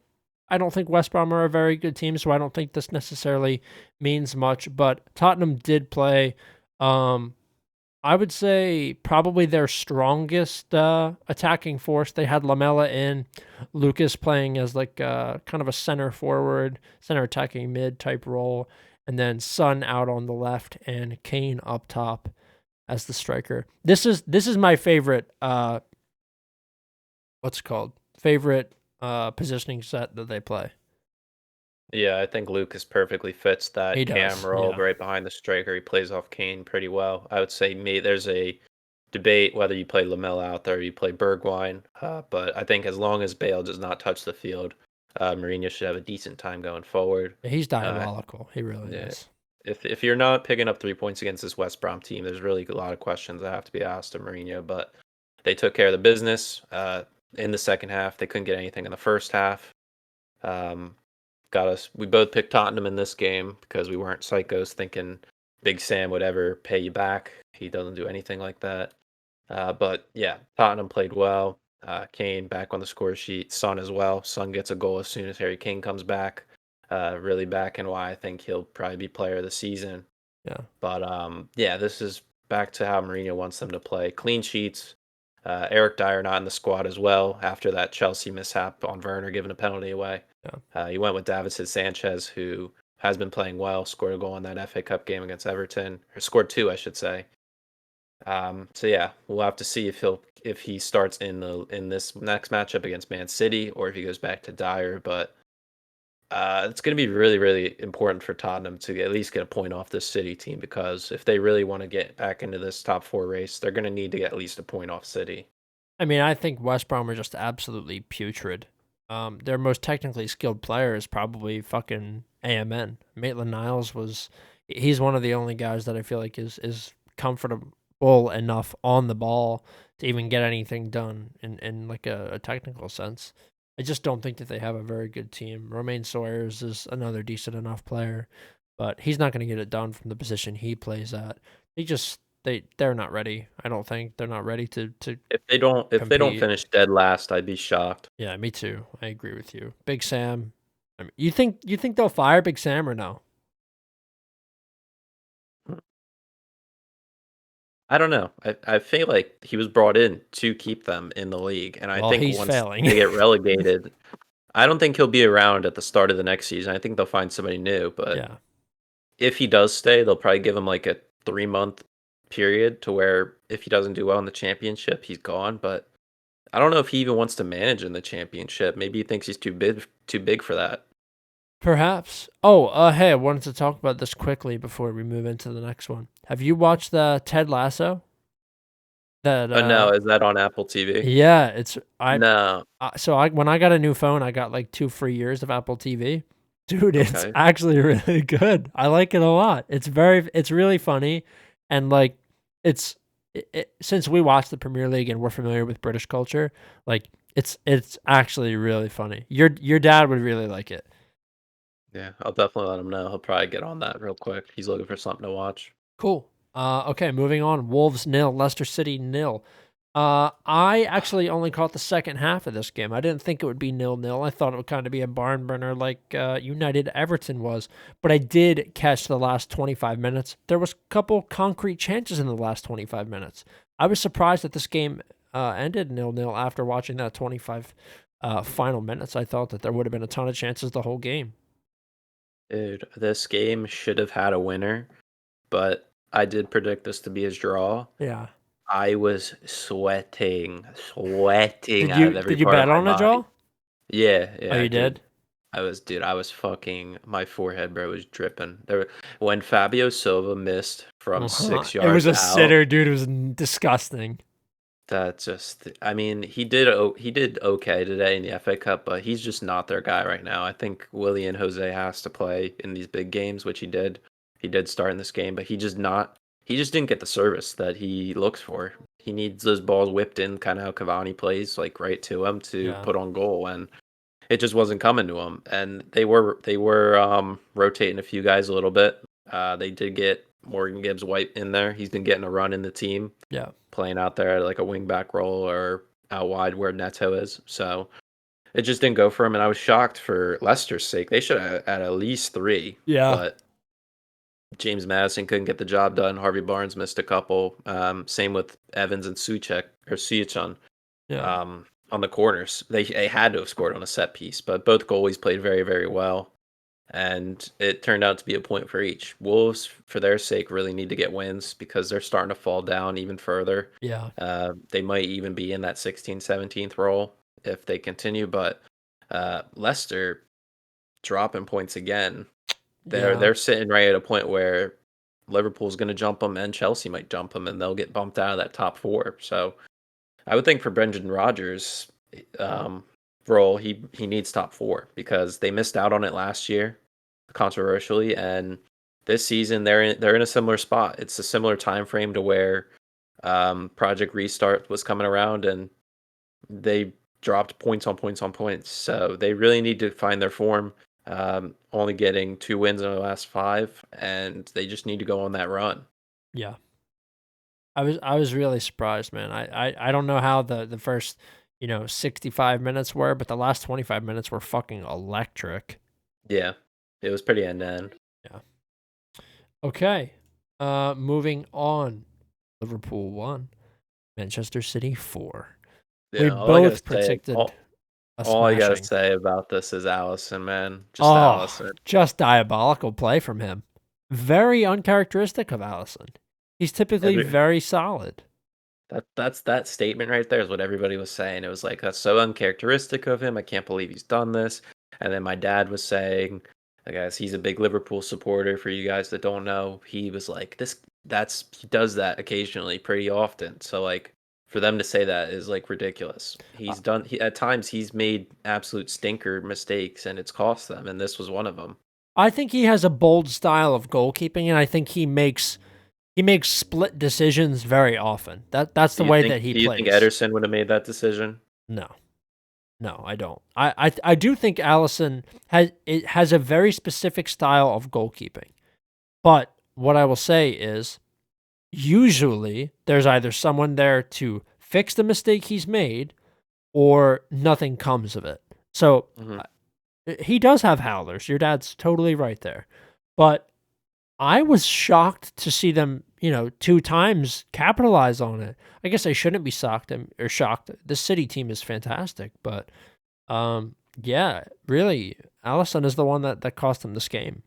I don't think West Brom are a very good team, so I don't think this necessarily means much. But Tottenham did play, I would say, probably their strongest attacking force. They had Lamela in, Lucas playing as like kind of a center forward, center attacking mid type role, and then Son out on the left and Kane up top as the striker. This is my favorite. What's it called? Favorite positioning set that they play. Yeah, I think Lucas perfectly fits He that cam does. role Yeah. right behind the striker. He plays off Kane pretty well. I would say there's a debate whether you play Lamella out there or you play Bergwijn. But I think as long as Bale does not touch the field, Mourinho should have a decent time going forward. He's Uh, diabolical. He really yeah, is. if you're not picking up 3 points against this West Brom team, there's really a lot of questions that have to be asked of Mourinho. But they took care of the business in the second half. They couldn't get anything in the first half. Um, got us. We both picked Tottenham in this game because we weren't psychos thinking Big Sam would ever pay you back. He doesn't do anything like that. But yeah, Tottenham played well. Kane back on the score sheet. Son as well. Son gets a goal as soon as Harry Kane comes back. Really back, and why I think he'll probably be player of the season. Yeah. But yeah, this is back to how Mourinho wants them to play. Clean sheets. Eric Dyer not in the squad as well after that Chelsea mishap on Werner giving a penalty away. Yeah. He went with Davinson Sanchez, who has been playing well, scored a goal in that FA Cup game against Everton, or scored 2, I should say. So yeah, we'll have to see if he starts in this next matchup against Man City, or if he goes back to Dyer. But it's going to be really, really important for Tottenham to at least get a point off this City team, because if they really want to get back into this top 4 race, they're going to need to get at least a point off City. I mean, I think West Brom are just absolutely putrid. Their most technically skilled player is probably fucking AMN. Maitland-Niles he's one of the only guys that I feel like is comfortable enough on the ball to even get anything done in like a technical sense. I just don't think that they have a very good team. Romain Sawyers is another decent enough player, but he's not going to get it done from the position he plays at. They're not ready. I don't think they're not ready to If they don't compete. finish dead last, I'd be shocked. Yeah, me too. I agree with you. Big Sam. I mean, you think they'll fire Big Sam or no? I don't know. I feel like he was brought in to keep them in the league, and I Well, think he's once failing. they get relegated, I don't think he'll be around at the start of the next season. I think they'll find somebody new, but Yeah. if he does stay, they'll probably give him like a 3-month period to where if he doesn't do well in the championship, he's gone. But I don't know if he even wants to manage in the championship. Maybe he thinks he's too big for that. Perhaps. Oh, hey, I wanted to talk about this quickly before we move into the next one. Have you watched the Ted Lasso? That Oh no, is that on Apple TV? yeah, it's No. so I when I got a new phone, I got like 2 free years of Apple TV. Dude, it's Okay. actually really good. I like it a lot. It's really funny, and like since we watch the Premier League and we're familiar with British culture, like it's actually really funny. Your dad would really like it. Yeah, I'll definitely let him know. He'll probably get on that real quick. He's looking for something to watch. Cool. Okay, moving on. Wolves nil, Leicester City nil. I actually only caught the second half of this game. I didn't think it would be 0-0. I thought it would kind of be a barn burner like United Everton was, but I did catch the last 25 minutes. There was a couple concrete chances in the last 25 minutes. I was surprised that this game ended 0-0 after watching that 25 final minutes. I thought that there would have been a ton of chances the whole game. Dude, this game should have had a winner, but I did predict this to be a draw. Yeah. I was sweating Did out of you every did you part of bet my on a body. draw? Yeah, Oh, yeah, I you did. did? I was fucking my forehead, bro, was dripping. When Fabio Silva missed from Uh-huh. six It was yards a out, sitter, dude. It was disgusting. that just, I mean, he did okay today in the FA Cup, but he's just not their guy right now. I think Willian Jose has to play in these big games, which he did. He did start in this game, but he just didn't get the service that he looks for. He needs those balls whipped in, kind of how Cavani plays, like right to him to Yeah. put on goal, and it just wasn't coming to him. And they were rotating a few guys a little bit. They did get Morgan Gibbs White in there. He's been getting a run in the team, Yeah. playing out there like a wing back role or out wide where Neto is. So it just didn't go for him, and I was shocked for Leicester's sake. They should have had at least three, Yeah. but James Madison couldn't get the job done. Harvey Barnes missed a couple. Same with Evans and Suchek Yeah. on the corners. They had to have scored on a set piece, but both goalies played very, very well. And it turned out to be a point for each. Wolves, for their sake, really need to get wins because they're starting to fall down even further. Yeah. They might even be in that 16th, 17th role if they continue. But Leicester dropping points again. Yeah. They're sitting right at a point where Liverpool's going to jump them and Chelsea might jump them, and they'll get bumped out of that top four. So I would think for Brendan Rodgers' um, role, he needs top four because they missed out on it last year, controversially, and this season they're in a similar spot. It's a similar time frame to where Project Restart was coming around, and they dropped points on points on points. So they really need to find their form. Only getting 2 wins in the last 5, and they just need to go on that run. Yeah. I was really surprised, man. I don't know how the first, 65 minutes were, but the last 25 minutes were fucking electric. Yeah, it was pretty end to end. Yeah. Okay. Moving on. Liverpool 1, Manchester City 4. We Yeah, both predicted a all I gotta smashing. say about this is Allison, man. Just Oh, Allison. just diabolical play from him. Very uncharacteristic of Allison. He's typically Every very solid. that statement right there is what everybody was saying. It was like that's so uncharacteristic of him. I can't believe he's done this. And then my dad was saying, I guess he's a big Liverpool supporter. For you guys that don't know, he was like he does that occasionally, pretty often. So like for them to say that is like ridiculous. At times he's made absolute stinker mistakes and it's cost them, and this was one of them. I think he has a bold style of goalkeeping, and I think he makes split decisions very often. That's the way that he Do you think plays. Ederson would have made that decision? No, no, I don't. I do think Allison has a very specific style of goalkeeping, but what I will say is usually there's either someone there to fix the mistake he's made, or nothing comes of it. So Hmm. he does have howlers. Your dad's totally right there, but I was shocked to see them, 2 times capitalize on it. I guess I shouldn't be shocked. The City team is fantastic, but yeah, really, Alisson is the one that cost him this game.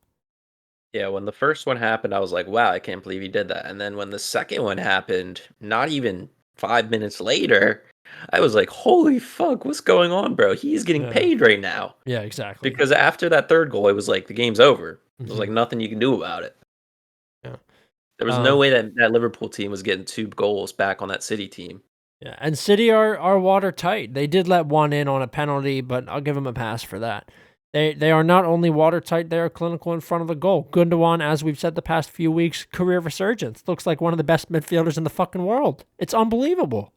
Yeah, when the first one happened, I was like, "Wow, I can't believe he did that." And then when the second one happened, not even 5 minutes later, I was like, "Holy fuck, what's going on, bro? He's getting Yeah. paid right now." Yeah, exactly. Because after that third goal, it was like the game's over. There was like Mhm. nothing you can do about it. Yeah. There was no Um, way that Liverpool team was getting 2 goals back on that City team. yeah, and City are watertight. They did let one in on a penalty, but I'll give them a pass for that. They are not only watertight, they are clinical in front of the goal. Gundogan, as we've said the past few weeks, career resurgence. Looks like one of the best midfielders in the fucking world. It's unbelievable.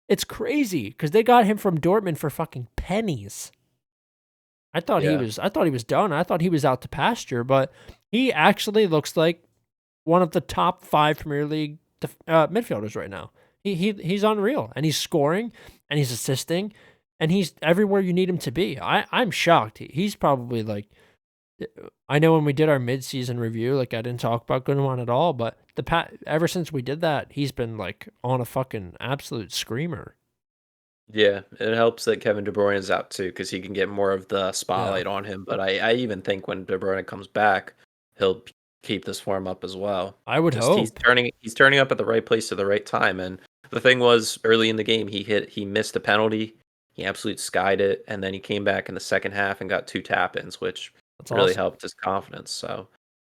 It's crazy because they got him from Dortmund for fucking pennies. Yeah. I thought he was done. I thought he was out to pasture, but he actually looks like one of the top 5 Premier League midfielders right now. He's unreal, and he's scoring, and he's assisting, and he's everywhere you need him to be. I'm shocked. He's probably like, I know when we did our mid-season review, like I didn't talk about Gundogan at all, but ever since we did that, he's been like on a fucking absolute screamer. Yeah, it helps that Kevin De Bruyne is out too, because he can get more of the Yeah, spotlight on him. But I even think when De Bruyne comes back, he'll keep this form up as well. I would Just hope. he's turning up at the right place at the right time. And the thing was, early in the game, he missed a penalty, he absolutely skied it, and then he came back in the second half and got 2 tap-ins, which That's really awesome. helped his confidence. So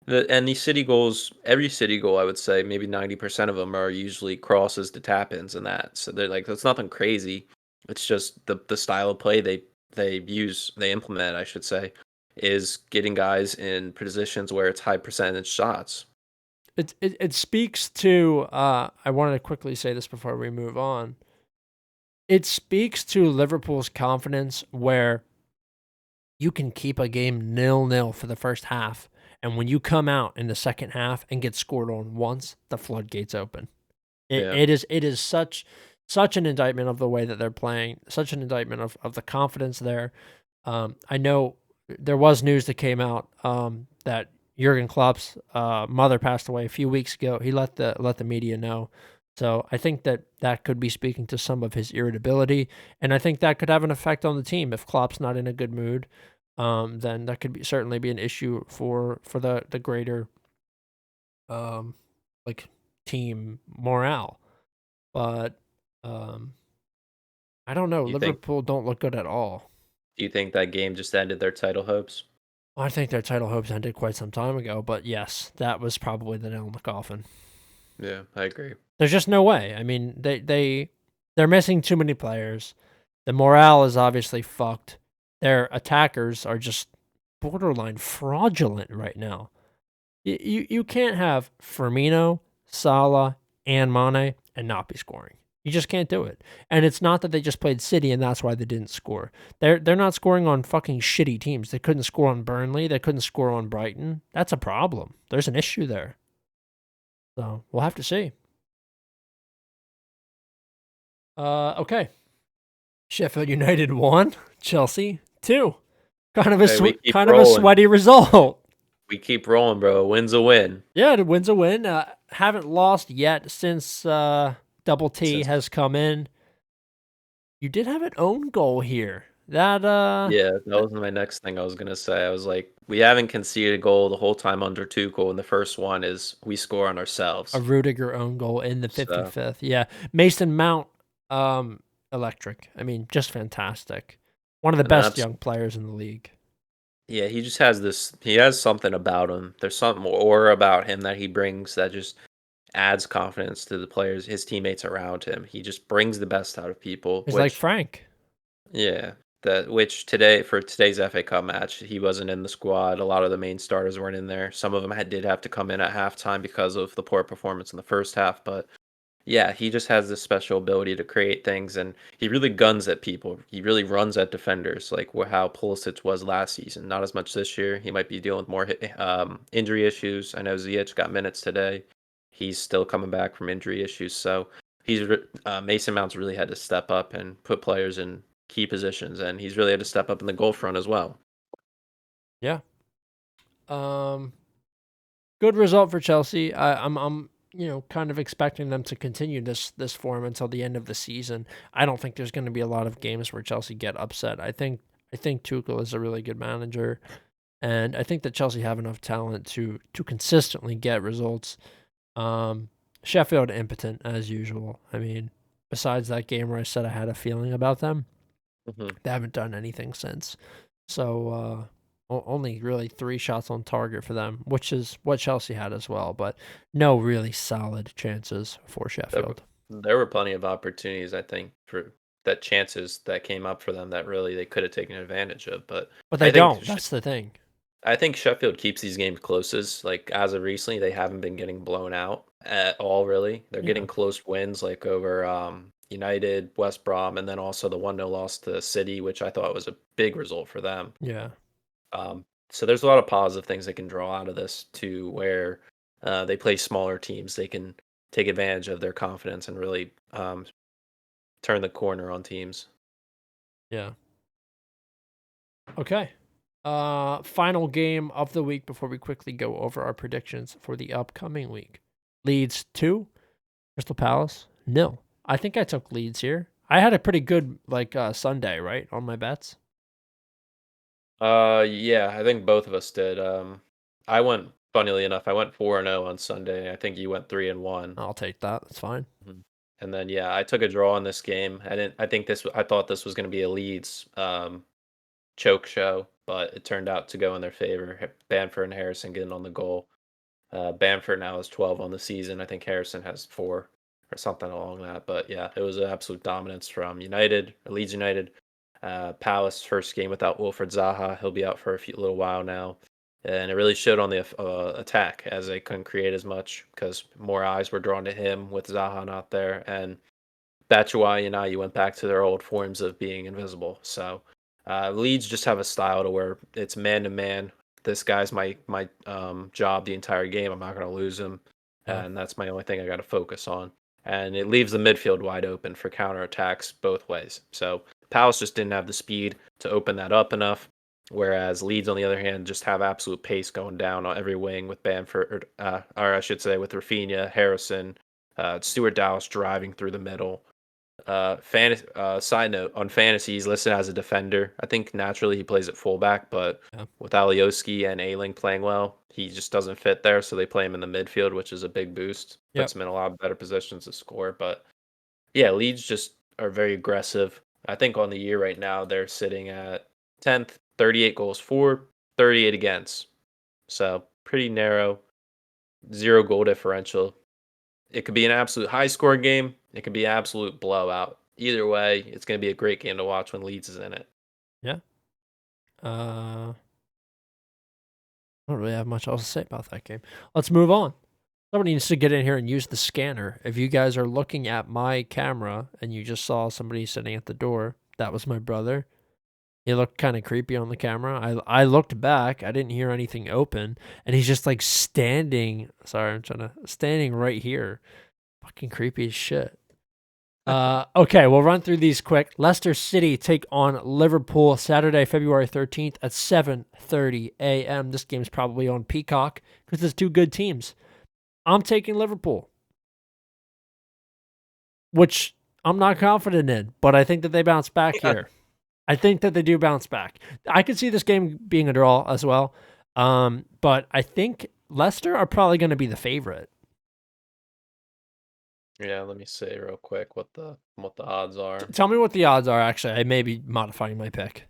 these City goals, every City goal, I would say maybe 90% of them are usually crosses to tap-ins and that. So they're like, that's nothing crazy. It's just the style of play they implement, I should say, is getting guys in positions where it's high percentage shots. It speaks to I wanted to quickly say this before we move on. It speaks to Liverpool's confidence where you can keep a game 0-0 for the first half, and when you come out in the second half and get scored on once, the floodgates open. Yeah. It is such an indictment of the way that they're playing, such an indictment of the confidence there. I know there was news that came out that Jurgen Klopp's mother passed away a few weeks ago. He let the media know. So I think that could be speaking to some of his irritability, and I think that could have an effect on the team if Klopp's not in a good mood. Then that could certainly be an issue for the greater um, like team morale. But um, I don't know. Do you think Liverpool don't look good at all. do you think that game just ended their title hopes? I think their title hopes ended quite some time ago, but yes, that was probably the nail in the coffin. Yeah, I agree. There's just no way. I mean, they're missing too many players. The morale is obviously fucked. Their attackers are just borderline fraudulent right now. You can't have Firmino, Salah, and Mane and not be scoring. You just can't do it. And it's not that they just played City and that's why they didn't score. They're not scoring on fucking shitty teams. They couldn't score on Burnley. They couldn't score on Brighton. That's a problem. There's an issue there. So we'll have to see. Okay. Sheffield United 1, Chelsea 2. Hey, we keep Kind of a rolling. sweaty result. We keep rolling, bro. A win's a win. Yeah, the win's a win. Haven't lost yet since Double T Since has come in. You did have an own goal here. That Yeah, that was my next thing I was gonna say. I was like, we haven't conceded a goal the whole time under Tuchel, and the first one is we score on a ourselves. Rudiger own goal in the So 55th. Yeah, Mason Mount, electric. I mean, just fantastic. One of the an best abs young players in the league. yeah, he just has this. He has something about him. There's something aura about him that he brings that just adds confidence to the players, his teammates around him. He just brings the best out of people, He's like which Frank. yeah, that which today for today's FA Cup match, he wasn't in the squad. A lot of the main starters weren't in there. Some of them did have to come in at halftime because of the poor performance in the first half. But yeah, he just has this special ability to create things, and he really guns at people. He really runs at defenders, like how Pulisic was last season. Not as much this year. He might be dealing with more injury issues. I know Ziyech got minutes today. He's still coming back from injury issues, so Mason Mount's really had to step up and put players in key positions, and he's really had to step up in the goal front as well. Yeah. Um Good result for Chelsea. I'm kind of expecting them to continue this form until the end of the season. I don't think there's going to be a lot of games where Chelsea get upset. I think Tuchel is a really good manager, and I think that Chelsea have enough talent to consistently get results. Um, Sheffield impotent as usual. I mean, besides that game where I said I had a feeling about them, Hmm. they haven't done anything since. So only really 3 shots on target for them, which is what Chelsea had as well, but no really solid chances for There were Sheffield. there were plenty of opportunities, I think, for that chances that came up for them that really they could have taken advantage of. But But they I think don't. That's the thing. I think Sheffield keeps these games closest. Like as of recently, they haven't been getting blown out at all. Really, they're Yeah. getting close wins, like over United, West Brom, and then also the 1-0 loss to City, which I thought was a big result for them. Yeah. So there's a lot of positive things they can draw out of this to where they play smaller teams. They can take advantage of their confidence and really turn the corner on teams. Yeah. Okay. Final game of the week before we quickly go over our predictions for the upcoming week. Leeds 2, Crystal Palace 0. I think I took Leeds here. I had a pretty good Sunday, right, on my bets. Yeah, I think both of us did. I went, funnily enough, I went 4-0 on Sunday. I think you went 3-1. I'll take that. That's fine. Mhm. And then yeah, I took a draw in this game. I didn't. I think this. I thought this was going to be a Leeds choke show, but it turned out to go in their favor. Bamford and Harrison getting on the goal. Bamford now has 12 on the season. I think Harrison has 4 or something along that. But yeah, it was an absolute dominance from United, or Leeds United. Palace first game without Wilfred Zaha. He'll be out for a little while now. And it really showed on the attack as they couldn't create as much because more eyes were drawn to him with Zaha not there. And Batshuayi and Ayew went back to their old forms of being invisible. So Leeds just have a style to where it's man to man. This guy's my job the entire game. I'm not going to lose him, Yeah. and that's my only thing I got to focus on. And it leaves the midfield wide open for counterattacks both ways. So Palace just didn't have the speed to open that up enough. Whereas Leeds, on the other hand, just have absolute pace going down on every wing with Bamford, or I should say, with Rafinha, Harrison, Stuart Dallas driving through the middle. Side note on fantasy, he's listed as a defender. I think naturally he plays at fullback, but Yeah. with Alioski and Ailing playing well, he just doesn't fit there. So they play him in the midfield, which is a big boost. Yep. Puts him in a lot better positions to score. But yeah, Leeds just are very aggressive. I think on the year right now they're sitting at 10th, 38 goals for, 38 against. So pretty narrow, 0 goal differential. It could be an absolute high scoring game. It could be an absolute blowout. Either way, it's going to be a great game to watch when Leeds is in it. Yeah. I don't really have much else to say about that game. Let's move on. Somebody needs to get in here and use the scanner. If you guys are looking at my camera and you just saw somebody sitting at the door, that was my brother. He looked kind of creepy on the camera. I looked back. I didn't hear anything open, and he's just like standing. Sorry, I'm trying to standing right here. Fucking creepy as shit. Okay, we'll run through these quick. Leicester City take on Liverpool Saturday, February 13th at 7:30 a.m. This game's probably on Peacock because it's two good teams. I'm taking Liverpool, which I'm not confident in, but I think that they bounce back Yeah. here. I think that they do bounce back. I could see this game being a draw as well, but I think Leicester are probably going to be the favorite. Yeah, let me see real quick what the odds are. Tell me what the odds are. Actually, I may be modifying my pick.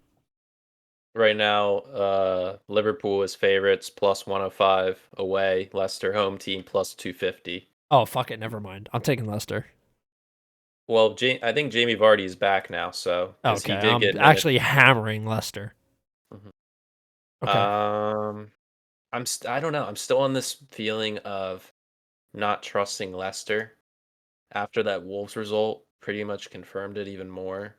Right now, Liverpool is favorites plus 105 away. Leicester home team plus 250. Oh, fuck it. Never mind. I'm taking Leicester. Well, I think Jamie Vardy is back now, so because Okay, he did I'm get minutes. actually hammering Leicester. Mhm. Okay. Um, I don't know. I'm still on this feeling of not trusting Leicester after that Wolves result. Pretty much confirmed it even more.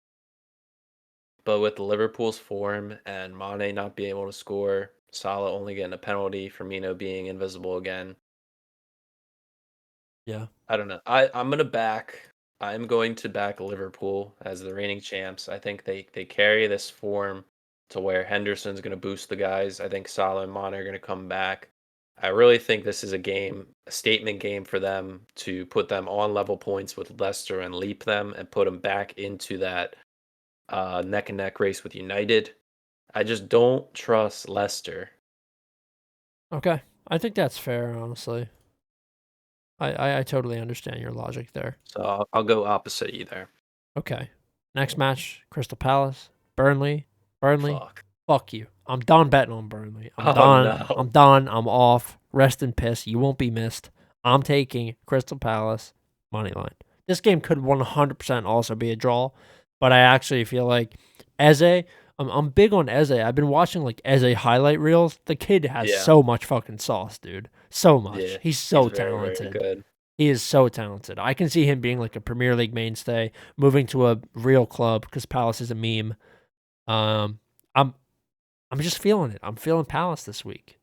But with Liverpool's form and Mane not being able to score, Salah only getting a penalty, Firmino being invisible again, Yeah. I don't know. I'm going to back Liverpool as the reigning champs. I think they carry this form to where Henderson's going to boost the guys. I think Salah and Mane are going to come back. I really think this is a statement game for them to put them on level points with Leicester and leap them and put them back into that neck and neck race with United. I just don't trust Leicester. Okay. I think that's fair, honestly. I totally understand your logic there. So I'll go opposite you there. Okay. Next match, Crystal Palace, Burnley. Burnley, Fuck. fuck you. I'm done betting on Burnley. I'm Oh done. no. I'm done. I'm off. Rest in piss. You won't be missed. I'm taking Crystal Palace money line. This game could 100% also be a draw, but I actually feel like Eze. I'm big on Eze. I've been watching like Eze highlight reels. The kid has Yeah. so much fucking sauce, dude. So much. Yeah. He's He's so very, very talented. good. He is so talented. I can see him being like a Premier League mainstay, moving to a real club because Palace is a meme. Um, I'm I'm just feeling it. I'm feeling Palace this week.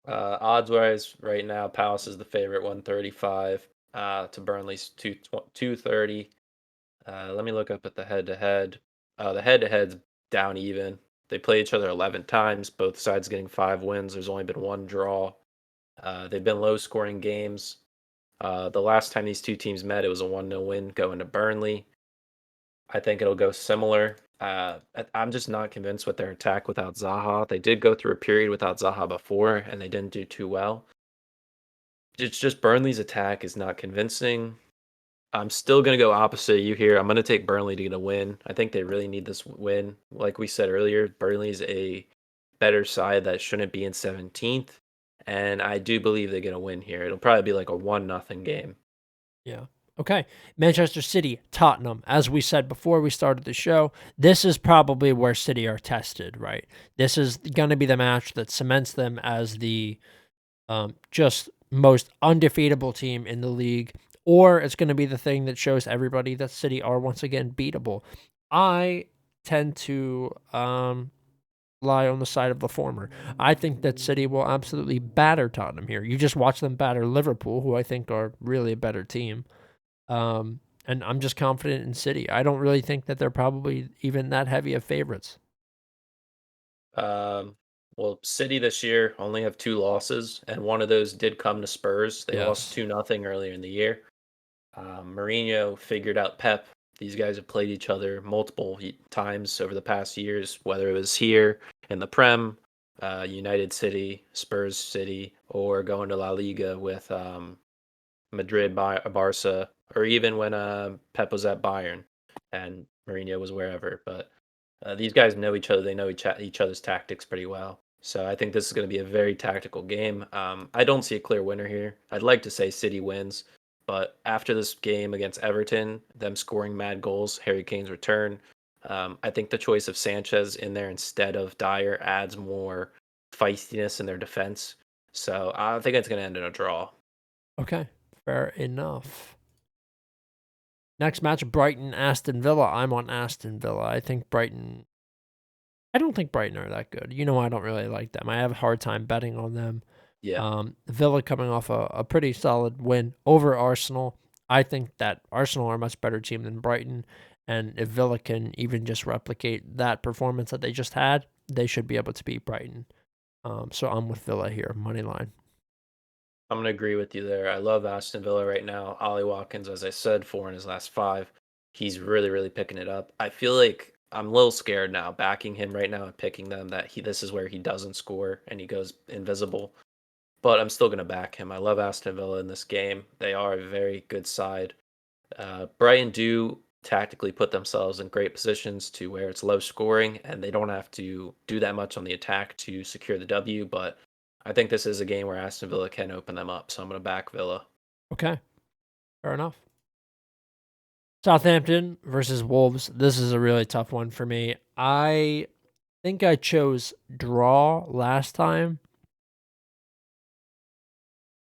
Odds wise, right now, Palace is the favorite, 135. To Burnley's 230. Let me look up at the head to head. The head to head's down even. They play each other 11 times, both sides getting 5 wins. There's only been one draw. They've been low scoring games. The last time these two teams met, it was a 1-0 win going to Burnley. I think it'll go similar. I'm just not convinced with their attack without Zaha. They did go through a period without Zaha before, and they didn't do too well. It's just Burnley's attack is not convincing. I'm still going to go opposite you here. I'm going to take Burnley to get a win. I think they really need this win. Like we said earlier, Burnley's a better side that shouldn't be in 17th. And I do believe they get a win here. It'll probably be like a 1-0 game. Yeah. Okay. Manchester City, Tottenham. As we said before we started the show, this is probably where City are tested, right? This is going to be the match that cements them as the just most undefeatable team in the league, or it's going to be the thing that shows everybody that City are once again beatable. I tend to lie on the side of the former. I think that City will absolutely batter Tottenham here. You just watch them batter Liverpool, who I think are really a better team. And I'm just confident in City. I don't really think that they're probably even that heavy of favorites. Um, well, City this year only have 2 losses, and one of those did come to Spurs. They lost Yes. 2-0 earlier in the year. Mourinho figured out Pep. These guys have played each other multiple times over the past years, whether it was here in the Prem, United City, Spurs City, or going to La Liga with Madrid, Barca, or even when Pep was at Bayern and Mourinho was wherever. But these guys know each other. They know each other's tactics pretty well. So I think this is going to be a very tactical game. I don't see a clear winner here. I'd like to say City wins, but after this game against Everton, them scoring mad goals, Harry Kane's return, I think the choice of Sanchez in there instead of Dyer adds more feistiness in their defense. So I think it's going to end in a draw. Okay. Fair enough. Next match, Brighton, Aston Villa. I'm on Aston Villa. I don't think Brighton are that good. I don't really like them. I have a hard time betting on them. Yeah. Villa coming off a pretty solid win over Arsenal. I think that Arsenal are a much better team than Brighton. And if Villa can even just replicate that performance that they just had, they should be able to beat Brighton. So I'm with Villa here, money line. I'm gonna agree with you there. I love Aston Villa right now. Ollie Watkins, as I said, 4 in his last 5. He's really, really picking it up. I feel like I'm a little scared now, backing him right now and picking them that this is where he doesn't score and he goes invisible. But I'm still gonna back him. I love Aston Villa in this game. They are a very good side. Brighton do tactically put themselves in great positions to where it's low scoring and they don't have to do that much on the attack to secure the W. But I think this is a game where Aston Villa can open them up. So I'm going to back Villa. Okay, fair enough. Southampton versus Wolves. This is a really tough one for me. I think I chose draw last time.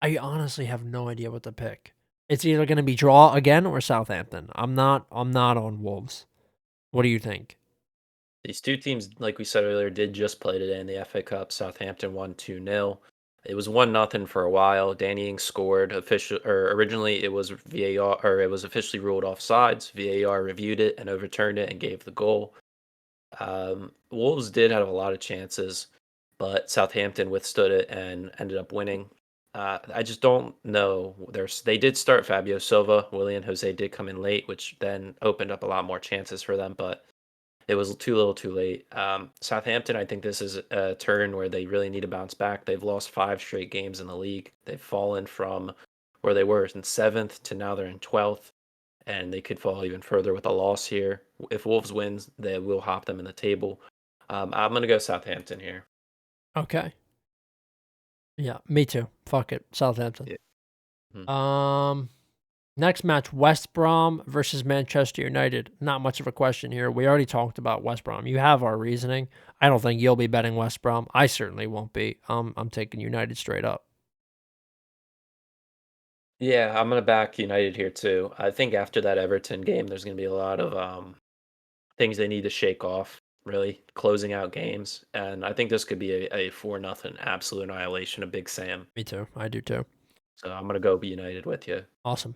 I honestly have no idea what to pick. It's either going to be draw again or Southampton. I'm not on Wolves. What do you think? These two teams, like we said earlier, did just play today in the FA Cup. Southampton won 2-0. It was 1-0 for a while. Danny Ings scored. Originally it was VAR, or it was officially ruled offsides. VAR reviewed it and overturned it and gave the goal. Wolves did have a lot of chances, but Southampton withstood it and ended up winning. I just don't know. They did start Fabio Silva. Willian Jose did come in late, which then opened up a lot more chances for them, but it was too little too late. Southampton, I think this is a turn where they really need to bounce back. They've lost 5 straight games in the league. They've fallen from where they were in 7th to now they're in 12th, and they could fall even further with a loss here. If Wolves wins, they will hop them in the table. I'm going to go Southampton here. Okay. Yeah, me too. Fuck it, Southampton. Yeah. Mhm. Next match, West Brom versus Manchester United. Not much of a question here. We already talked about West Brom. You have our reasoning. I don't think you'll be betting West Brom. I certainly won't be. I'm taking United straight up. Yeah, I'm going to back United here too. I think after that Everton game, there's going to be a lot of things they need to shake off, really closing out games. And I think this could be a 4-0 absolute annihilation of Big Sam. Me too. I do too. So I'm going to go be United with you. Awesome.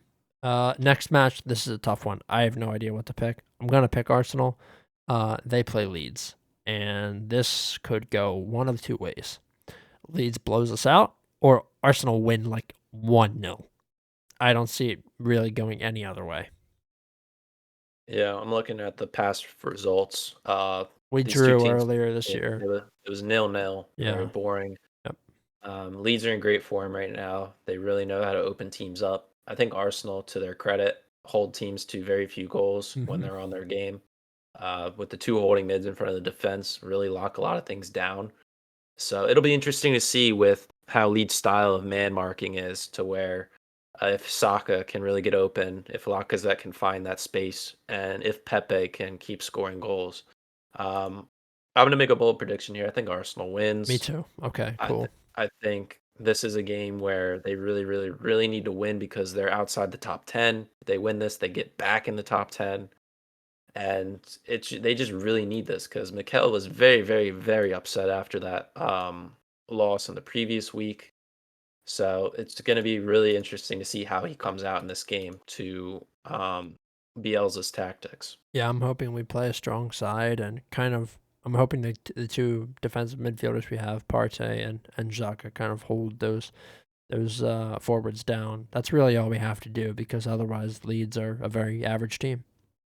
Next match, this is a tough one. I have no idea what to pick. I'm going to pick Arsenal. They play Leeds, and this could go one of two ways. Leeds blows us out, or Arsenal win like 1-0. I don't see it really going any other way. Yeah, I'm looking at the past results. We These two drew teams, earlier this it, year. it was 0-0, very Yeah. boring. Yep. Leeds are in great form right now. They really know how to open teams up. I think Arsenal, to their credit, hold teams to very few goals when they're on their game. With the two holding mids in front of the defense, really lock a lot of things down. So it'll be interesting to see with how Leeds' style of man marking is, to where if Saka can really get open, if Lacazette can find that space, and if Pepe can keep scoring goals. Um, I'm going to make a bold prediction here. I think Arsenal Me wins. too. Okay, I cool. th- I think this is a game where they really, really, really need to win because they're outside the top 10. If they win this, they get back in the top 10. And they just really need this because Mikel was very, very, very upset after that loss in the previous week. So it's going to be really interesting to see how he comes out in this game to Bielsa's tactics. Yeah, I'm hoping we play a strong side and I'm hoping the two defensive midfielders we have, Partey and Xhaka, kind of hold those forwards down. That's really all we have to do because otherwise Leeds are a very average team.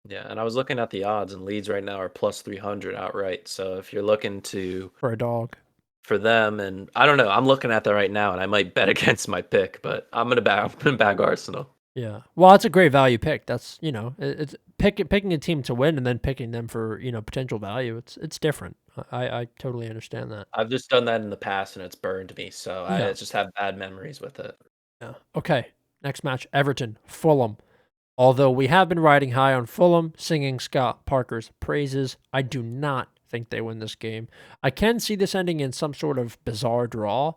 Yeah, and I was looking at the odds, and Leeds right now are plus 300 outright. So if you're looking For a dog. for them, and I don't know, I'm looking at that right now, and I might bet against my pick, but I'm gonna back Arsenal. Yeah. Well, it's a great value pick. That's, it's picking a team to win and then picking them for, potential value. It's different. I totally understand that. I've just done that in the past, and it's burned me. So I Yeah. just have bad memories with it. Yeah. Okay. Next match, Everton, Fulham. Although we have been riding high on Fulham, singing Scott Parker's praises, I do not think they win this game. I can see this ending in some sort of bizarre draw,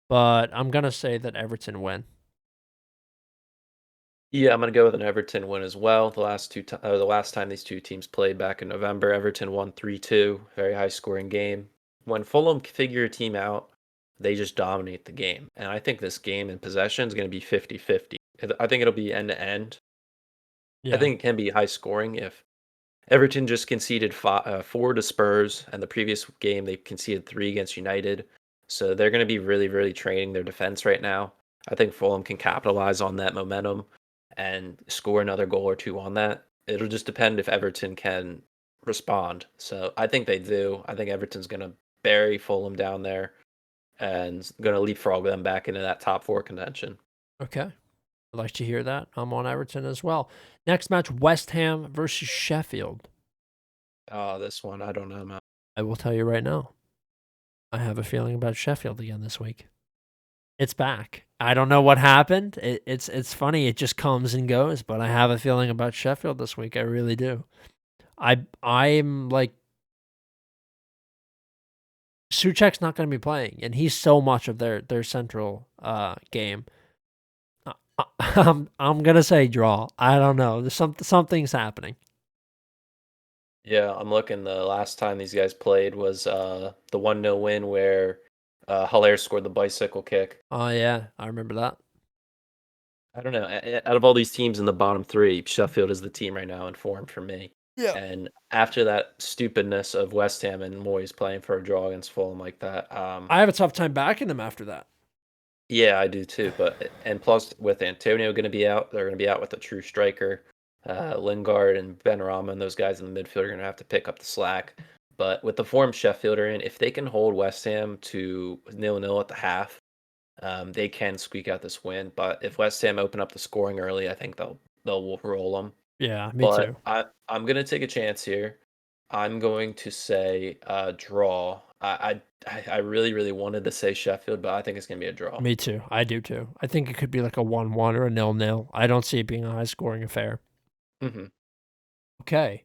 but I'm going to say that Everton win. Yeah, I'm gonna go with an Everton win as well. The last time these two teams played back in November, Everton won 3-2, very high scoring game. When Fulham figure a team out, they just dominate the game. And I think this game in possession is going to be 50-50. I think it'll be end to end. I Yeah. think it can be high scoring if Everton just conceded 4 to Spurs, and the previous game they conceded 3 against United. So they're going to be really, really training their defense right now. I think Fulham can capitalize on that momentum and score another goal or two on that. It'll just depend if Everton can respond. So I think they do. I think Everton's going to bury Fulham down there and going to leapfrog them back into that top 4 contention. Okay. I'd like to hear that. I'm on Everton as well. Next match, West Ham versus Sheffield. Oh, this one, I don't know, man. I will tell you right now. I have a feeling about Sheffield again this week. It's back. I don't know what happened. It's funny. It just comes and goes. But I have a feeling about Sheffield this week. I really do. I'm like, Suchek's not going to be playing, and he's so much of their central game. I'm gonna say draw. I don't know. There's something's happening. Yeah, I'm looking. The last time these guys played was the 1-0 win where Haller scored the bicycle kick. Oh yeah, I remember that. I don't know. Out of all these teams in the bottom 3, Sheffield is the team right now in form for me. Yeah. And after that stupidness of West Ham and Moyes playing for a draw against Fulham like that, I have a tough time backing them after that. yeah, I do too. But and plus with Antonio going to be out, they're going to be out with a true striker. Lingard and Benrahma and those guys in the midfield are going to have to pick up the slack. But with the form Sheffield are in, if they can hold West Ham to 0-0 at the half, they can squeak out this win. But if West Ham open up the scoring early, I think they'll roll them. Yeah, me But too. I'm gonna take a chance here. I'm going to say draw. I really really wanted to say Sheffield, but I think it's gonna be a draw. Me too. I do too. I think it could be like a 1-1 or a 0-0. I don't see it being a high scoring affair. Hmm. Okay.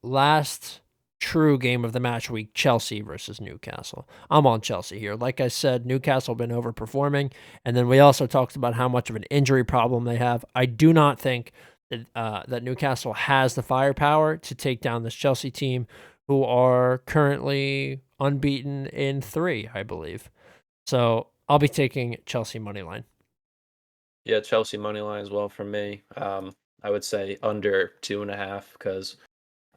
Last true game of the match week, Chelsea versus Newcastle. I'm on Chelsea here. Like I said, Newcastle been overperforming, and then we also talked about how much of an injury problem they have. I do not think that Newcastle has the firepower to take down this Chelsea team, who are currently unbeaten in 3, I believe. So I'll be taking Chelsea money line. Yeah, Chelsea money line as well for me. I would say under 2.5 because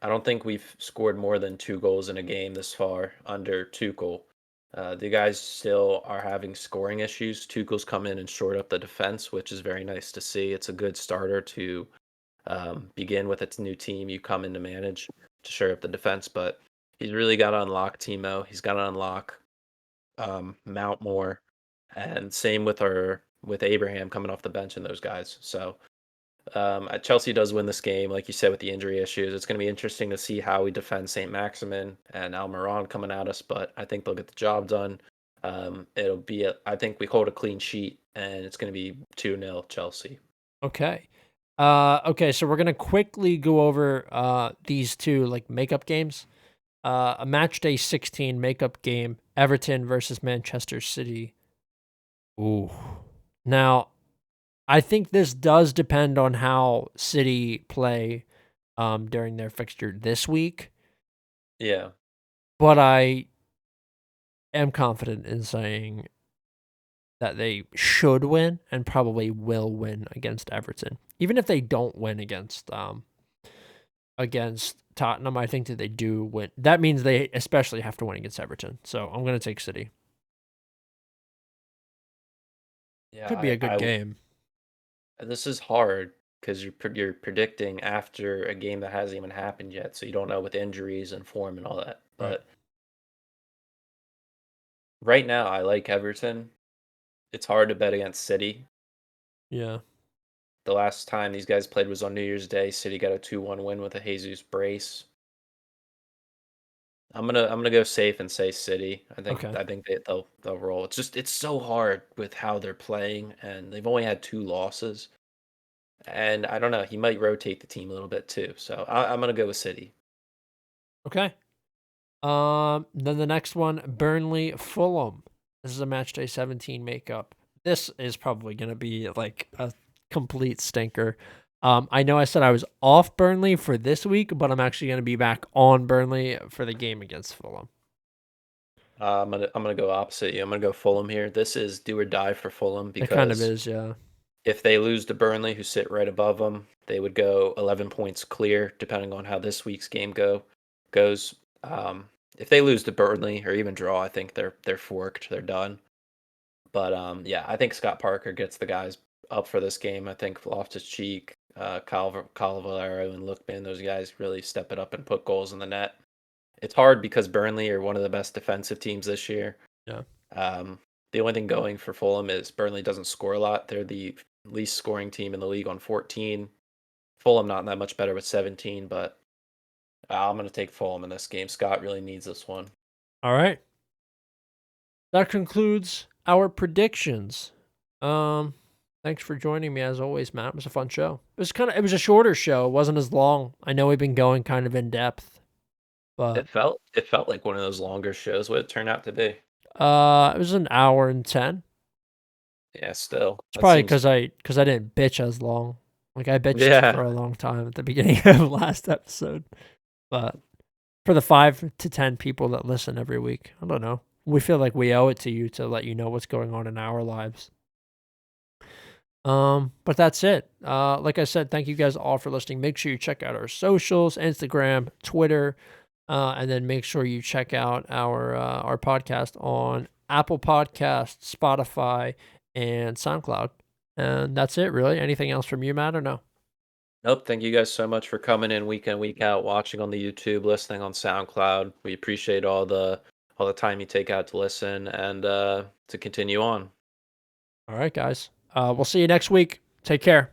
I don't think we've scored more than 2 goals in a game this far under Tuchel. The guys still are having scoring issues. Tuchel's come in and shored up the defense, which is very nice to see. It's a good starter to begin with its new team you come in to manage to shore up the defense. But he's really got to unlock Timo. He's got to unlock Mount more, and same with Abraham coming off the bench and those guys. So Chelsea does win this game, like you said, with the injury issues. It's going to be interesting to see how we defend Saint Maximin and Almiron coming at us, but I think they'll get the job done. I think we hold a clean sheet, and it's going to be 2-0 Chelsea. Okay. Okay, so we're gonna quickly go over these two like makeup games. A match day 16 makeup game, Everton versus Manchester City. Ooh. Now, I think this does depend on how City play during their fixture this week, Yeah. but I am confident in saying that they should win and probably will win against Everton. Even if they don't win against Tottenham, I think that they do win. That means they especially have to win against Everton. So I'm going to take City. Yeah, Could be a good game. this is hard because you're predicting after a game that hasn't even happened yet, so you don't know with injuries and form and all that. Right. But right now, I like Everton. It's hard to bet against City. Yeah. The last time these guys played was on New Year's Day. City got a 2-1 win with a Jesus brace. I'm gonna go safe and say City. I think Okay. I think they'll roll. It's so hard with how they're playing, and they've only had 2 losses. And I don't know, he might rotate the team a little bit too. So I'm gonna go with City. Okay. Then the next one, Burnley Fulham. This is a match day 17 makeup. This is probably gonna be like a complete stinker. I know I said I was off Burnley for this week, but I'm actually gonna be back on Burnley for the game against Fulham. I'm gonna go opposite you. I'm gonna go Fulham here. This is do or die for Fulham It kind of because is, yeah. if they lose to Burnley, who sit right above them, they would go 11 points clear, depending on how this week's game goes. If they lose to Burnley or even draw, I think they're forked. They're done. But yeah, I think Scott Parker gets the guys up for this game. I think Loftus Cheek, Cavallero, and Lookman, those guys really step it up and put goals in the net. It's hard because Burnley are one of the best defensive teams this year. Yeah. Um, the only thing going for Fulham is Burnley doesn't score a lot. They're the least scoring team in the league on 14. Fulham not that much better with 17, but I'm going to take Fulham in this game. Scott really needs this one. All right. That concludes our predictions. Thanks for joining me as always, Matt. It was a fun show. It was a shorter show. It wasn't as long. I know we've been going kind of in depth, but It felt like one of those longer shows. What it turned out to be. it was an hour and 10. Yeah, still It's that probably seems. because I didn't bitch as long. Like I bitched Yeah, for a long time at the beginning of last episode. But for the 5 to 10 people that listen every week, I don't know. We feel like we owe it to you to let you know what's going on in our lives. But that's it. Like I said, thank you guys all for listening. Make sure you check out our socials, Instagram, Twitter, and then make sure you check out our podcast on Apple Podcasts, Spotify, and SoundCloud. And that's it, really. Anything else from you, Matt, or no? Nope. Thank you guys so much for coming in week in, week out, watching on the YouTube, listening on SoundCloud. We appreciate all the time you take out to listen and to continue on. All right, guys. We'll see you next week. Take care.